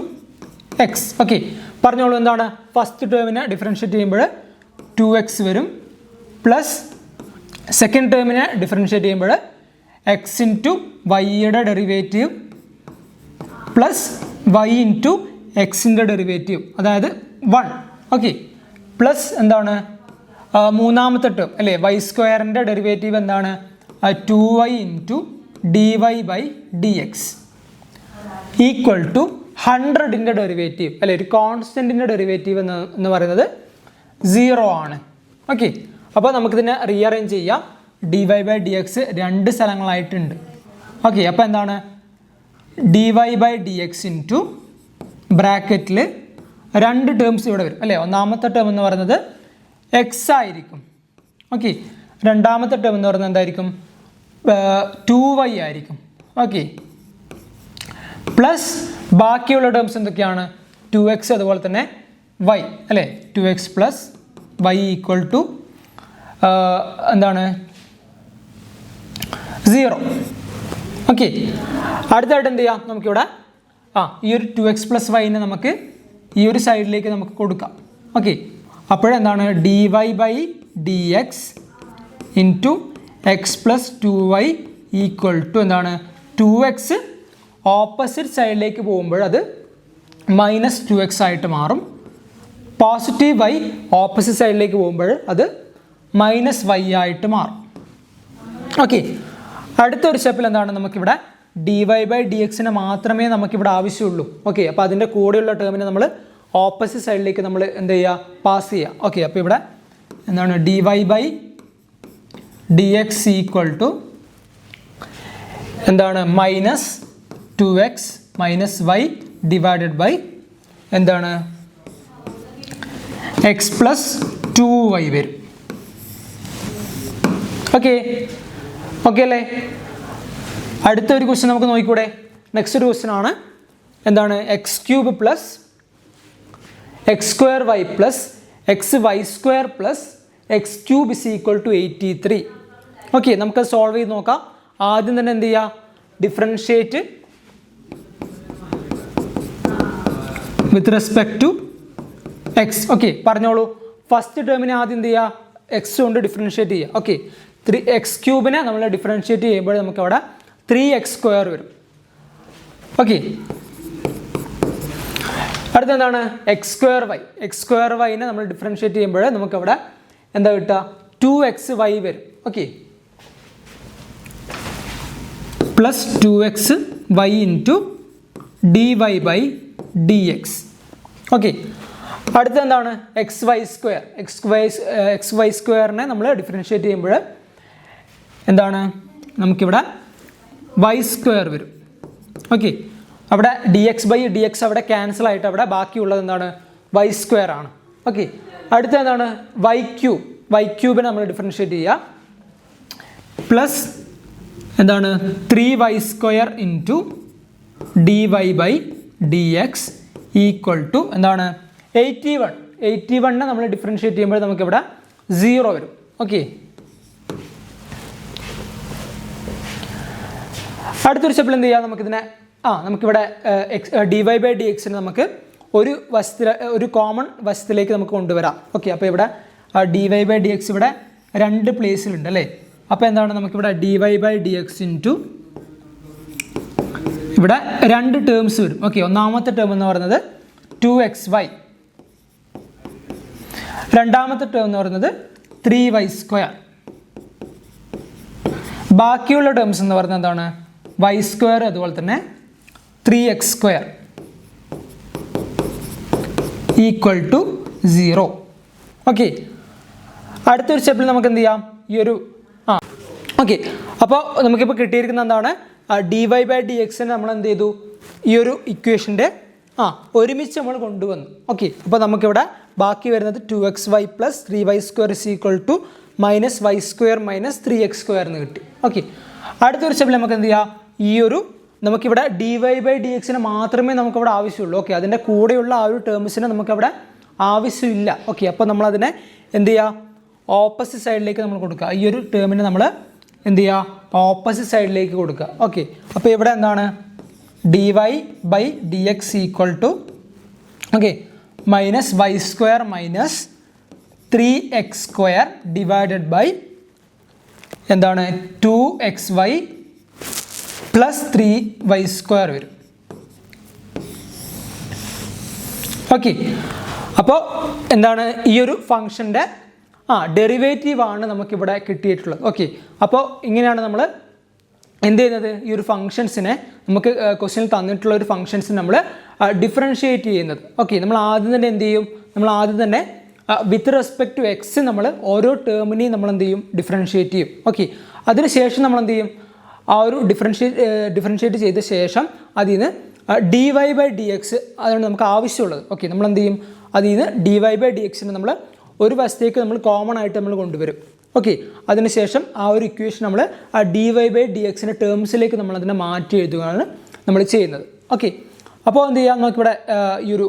X. Okay, പറഞ്ഞോളൂ എന്താണ്, ഫസ്റ്റ് ടേമിനെ ഡിഫറൻഷിയേറ്റ് ചെയ്യുമ്പോൾ 2x വരും, പ്ലസ് സെക്കൻഡ് ടേമിനെ ഡിഫറൻഷിയേറ്റ് ചെയ്യുമ്പോൾ എക്സ് ഇൻറ്റു വൈയുടെ ഡെറിവേറ്റീവ് പ്ലസ് വൈ ഇൻറ്റു എക്സിൻ്റെ ഡെറിവേറ്റീവ്, അതായത് 1. ഓക്കെ, പ്ലസ് എന്താണ്, മൂന്നാമത്തെ ടേം അല്ലേ, വൈ സ്ക്വയറിൻ്റെ ഡെറിവേറ്റീവ് എന്താണ്, 2y into dy/dx equal to 100ൻ്റെ ഡെറിവേറ്റീവ് അല്ലേ, ഒരു കോൺസ്റ്റൻറ്റിൻ്റെ ഡെറിവേറ്റീവ് എന്ന് പറയുന്നത് 0 ആണ്. ഓക്കെ, അപ്പോൾ നമുക്കിതിനെ റീഅറേഞ്ച് ചെയ്യാം. dy/dx രണ്ട് സ്ഥലങ്ങളായിട്ടുണ്ട്. ഓക്കെ, അപ്പോൾ എന്താണ്, dy/dx ഇൻറ്റു ബ്രാക്കറ്റിൽ രണ്ട് ടേംസ് ഇവിടെ വരും അല്ലേ. ഒന്നാമത്തെ ടേം എന്ന് പറയുന്നത് എക്സ് ആയിരിക്കും. ഓക്കെ, രണ്ടാമത്തെ ടേം എന്ന് പറയുന്നത് എന്തായിരിക്കും, 2y ആയിരിക്കും. ഓക്കെ, പ്ലസ് ബാക്കിയുള്ള ടേംസ് എന്തൊക്കെയാണ്, 2x അതുപോലെ തന്നെ y അല്ലേ, 2x plus y equal to എന്താണ്, 0. ഓക്കെ, അടുത്തായിട്ട് എന്ത് ചെയ്യാം, നമുക്കിവിടെ ഈ ഒരു 2x പ്ലസ് വൈനെ നമുക്ക് ഈ ഒരു സൈഡിലേക്ക് നമുക്ക് കൊടുക്കാം. ഓക്കെ, അപ്പോഴെന്താണ്, dy/dx into x plus 2y equal to എന്താണ്, 2x ഓപ്പോസിറ്റ് സൈഡിലേക്ക് പോകുമ്പോൾ അത് -2x ആയിട്ട് മാറും. പോസിറ്റീവ് y ഓപ്പോസിറ്റ് സൈഡിലേക്ക് പോകുമ്പോൾ അത് -y ആയിട്ട് മാറും. ഓക്കെ, അടുത്തൊരു സ്റ്റെപ്പിൽ എന്താണ്, നമുക്കിവിടെ dy/dxനെ മാത്രമേ നമുക്കിവിടെ ആവശ്യമുള്ളൂ. ഓക്കെ, അപ്പോൾ അതിൻ്റെ കൂടെയുള്ള ടേമിനെ നമ്മൾ ഓപ്പോസിറ്റ് സൈഡിലേക്ക് നമ്മൾ എന്ത് ചെയ്യുക, പാസ് ചെയ്യുക. ഓക്കെ, അപ്പോൾ ഇവിടെ എന്താണ്, dy/dx ഈക്വൽ ടു എന്താണ്, -2x minus y divided by എന്താണ്, എക്സ് പ്ലസ് 2y വരും. ഓക്കെ, ഓക്കെ അല്ലേ. അടുത്തൊരു ക്വസ്റ്റ്യൻ നമുക്ക് നോക്കിക്കൂടെ. നെക്സ്റ്റ് ഒരു ക്വസ്റ്റ്യൻ ആണ്, എന്താണ്, x cube plus x square y plus x y square plus x cube is equal to 83. Okay, നമുക്കത് സോൾവ് ചെയ്ത് നോക്കാം. ആദ്യം തന്നെ എന്ത് ചെയ്യുക, differentiate with respect to X. Okay, പറഞ്ഞോളൂ. ഫസ്റ്റ് ടേമിനെ ആദ്യം എന്ത് ചെയ്യുക, എക്സ് കൊണ്ട് ഡിഫറൻഷിയേറ്റ് ചെയ്യുക. ഓക്കെ, 3x ക്യൂബിനെ നമ്മൾ ഡിഫറൻഷിയേറ്റ് ചെയ്യുമ്പോൾ നമുക്ക് അവിടെ 3x സ്ക്വയർ വരും. ഓക്കെ, അടുത്തെന്താണ്, എക്സ് സ്ക്വയർ വൈനെ നമ്മൾ ഡിഫറൻഷിയേറ്റ് ചെയ്യുമ്പോൾ നമുക്കവിടെ എന്താ കിട്ടുക, 2xy വരും. Okay, plus 2xy into dy/dx. Okay, അടുത്തെന്താണ്, എക്സ് വൈ സ്ക്വയറിനെ നമ്മൾ ഡിഫറൻഷിയേറ്റ് ചെയ്യുമ്പോൾ എന്താണ്, നമുക്കിവിടെ വൈ സ്ക്വയർ വരും. ഓക്കെ, അവിടെ dx/dx അവിടെ ക്യാൻസൽ ആയിട്ട് അവിടെ ബാക്കിയുള്ളത് എന്താണ്, വൈ സ്ക്വയർ ആണ്. ഓക്കെ, അടുത്ത എന്താണ്, വൈ ക്യൂബിനെ നമ്മൾ ഡിഫറൻഷിയേറ്റ് ചെയ്യുക, പ്ലസ് എന്താണ്, 3y square into dy/dx equal to എന്താണ്, 81നെ നമ്മൾ ഡിഫറൻഷിയേറ്റ് ചെയ്യുമ്പോൾ നമുക്കിവിടെ 0 വരും. ഓക്കെ, അടുത്തൊരു സ്റ്റെപ്പിൽ എന്ത് ചെയ്യാം, നമുക്കിതിനെ നമുക്കിവിടെ dy/dxന് നമുക്ക് ഒരു കോമൺ വശത്തിലേക്ക് നമുക്ക് കൊണ്ടുവരാം. ഓക്കെ, അപ്പോൾ ഇവിടെ dy/dx ഇവിടെ രണ്ട് പ്ലേസിലുണ്ട് അല്ലേ. അപ്പോൾ എന്താണ്, നമുക്കിവിടെ dy/dx ഇൻറ്റു ഇവിടെ രണ്ട് ടേംസ് വരും. ഓക്കെ, ഒന്നാമത്തെ ടേം എന്ന് പറയുന്നത് 2xy രണ്ടാമത്തെ ടേം എന്ന് പറയുന്നത് 3y². ബാക്കിയുള്ള ടേംസ് എന്ന് പറയുന്നത് എന്താണ്? y², അതുപോലെ തന്നെ 3x² = 0. ഓക്കെ, അടുത്തൊരു സ്റ്റെപ്പിൽ നമുക്ക് എന്ത് ചെയ്യാം? ഈ ഒരു ഓക്കെ, അപ്പോൾ നമുക്കിപ്പോൾ കിട്ടിയിരിക്കുന്ന എന്താണ്? dy/dx നമ്മൾ എന്ത് ചെയ്തു? ഈ ഒരു ഇക്വേഷൻ്റെ ഒരുമിച്ച് നമ്മൾ കൊണ്ടുവന്നു. ഓക്കെ, അപ്പോൾ നമുക്കിവിടെ ബാക്കി വരുന്നത് 2xy + 3y² = -y² - 3x² എന്ന് കിട്ടി. ഓക്കെ, അടുത്തൊരു സ്റ്റെപ്പിൽ നമുക്ക് എന്ത് ചെയ്യാം? ഈ ഒരു നമുക്കിവിടെ dy/dx മാത്രമേ നമുക്കിവിടെ ആവശ്യമുള്ളൂ. ഓക്കെ, അതിൻ്റെ കൂടെയുള്ള ആ ഒരു ടേംസിനെ നമുക്കവിടെ ആവശ്യമില്ല. ഓക്കെ, അപ്പോൾ നമ്മളതിനെ എന്ത് ചെയ്യുക? ഓപ്പോസിറ്റ് സൈഡിലേക്ക് നമ്മൾ കൊടുക്കുക. ഈ ഒരു ടേമിനെ നമ്മൾ എന്ത് ചെയ്യുക? ഓപ്പോസിറ്റ് സൈഡിലേക്ക് കൊടുക്കുക. ഓക്കെ, അപ്പോൾ ഇവിടെ എന്താണ്? dy/dx = okay -y² - 3x² divided by എന്താണ്? 2xy + 3y² വരും. ഓക്കെ, അപ്പോൾ എന്താണ്? ഈ ഒരു ഫംഗ്ഷൻ്റെ ഡെറിവേറ്റീവ് ആണ് നമുക്കിവിടെ കിട്ടിയിട്ടുള്ളത്. ഓക്കെ, അപ്പോൾ ഇങ്ങനെയാണ് നമ്മൾ എന്ത് ചെയ്യുന്നത്? ഈ ഒരു ഫംഗ്ഷൻസിനെ നമുക്ക് ക്വസ്റ്റ്യനിൽ തന്നിട്ടുള്ള ഒരു ഫംഗ്ഷൻസിനെ നമ്മൾ ഡിഫറൻഷിയേറ്റ് ചെയ്യുന്നത്. ഓക്കെ, നമ്മൾ ആദ്യം തന്നെ എന്ത് ചെയ്യും? നമ്മൾ ആദ്യം തന്നെ വിത്ത് റെസ്പെക്ട് ടു എക്സ് നമ്മൾ ഓരോ ടേമിനെയും നമ്മൾ എന്ത് ചെയ്യും? ഡിഫറൻഷിയേറ്റ് ചെയ്യും. ഓക്കെ, അതിനുശേഷം നമ്മൾ എന്ത് ചെയ്യും? ആ ഒരു ഡിഫറൻഷിയേറ്റ് ചെയ്ത ശേഷം അതിൽ നിന്ന് dy/dx അതാണ് നമുക്ക് ആവശ്യമുള്ളത്. ഓക്കെ, നമ്മൾ എന്ത് ചെയ്യും? അതിൽ നിന്ന് dy/dx നമ്മൾ ഒരു വശത്തേക്ക് നമ്മൾ കോമൺ ആയിട്ട് നമ്മൾ കൊണ്ടുവരും. ഓക്കെ, അതിനുശേഷം ആ ഒരു ഇക്വേഷൻ നമ്മൾ ആ dy/dx ടേംസിലേക്ക് നമ്മൾ അതിനെ മാറ്റി എഴുതുകയാണ് നമ്മൾ ചെയ്യുന്നത്. ഓക്കെ, അപ്പോൾ എന്ത് ചെയ്യാം? നമുക്കിവിടെ ഈ ഒരു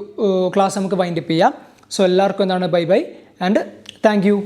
ക്ലാസ് നമുക്ക് വൈൻഡപ്പ് ചെയ്യാം. സോ എല്ലാവർക്കും എന്താണ്? Bye bye and thank you.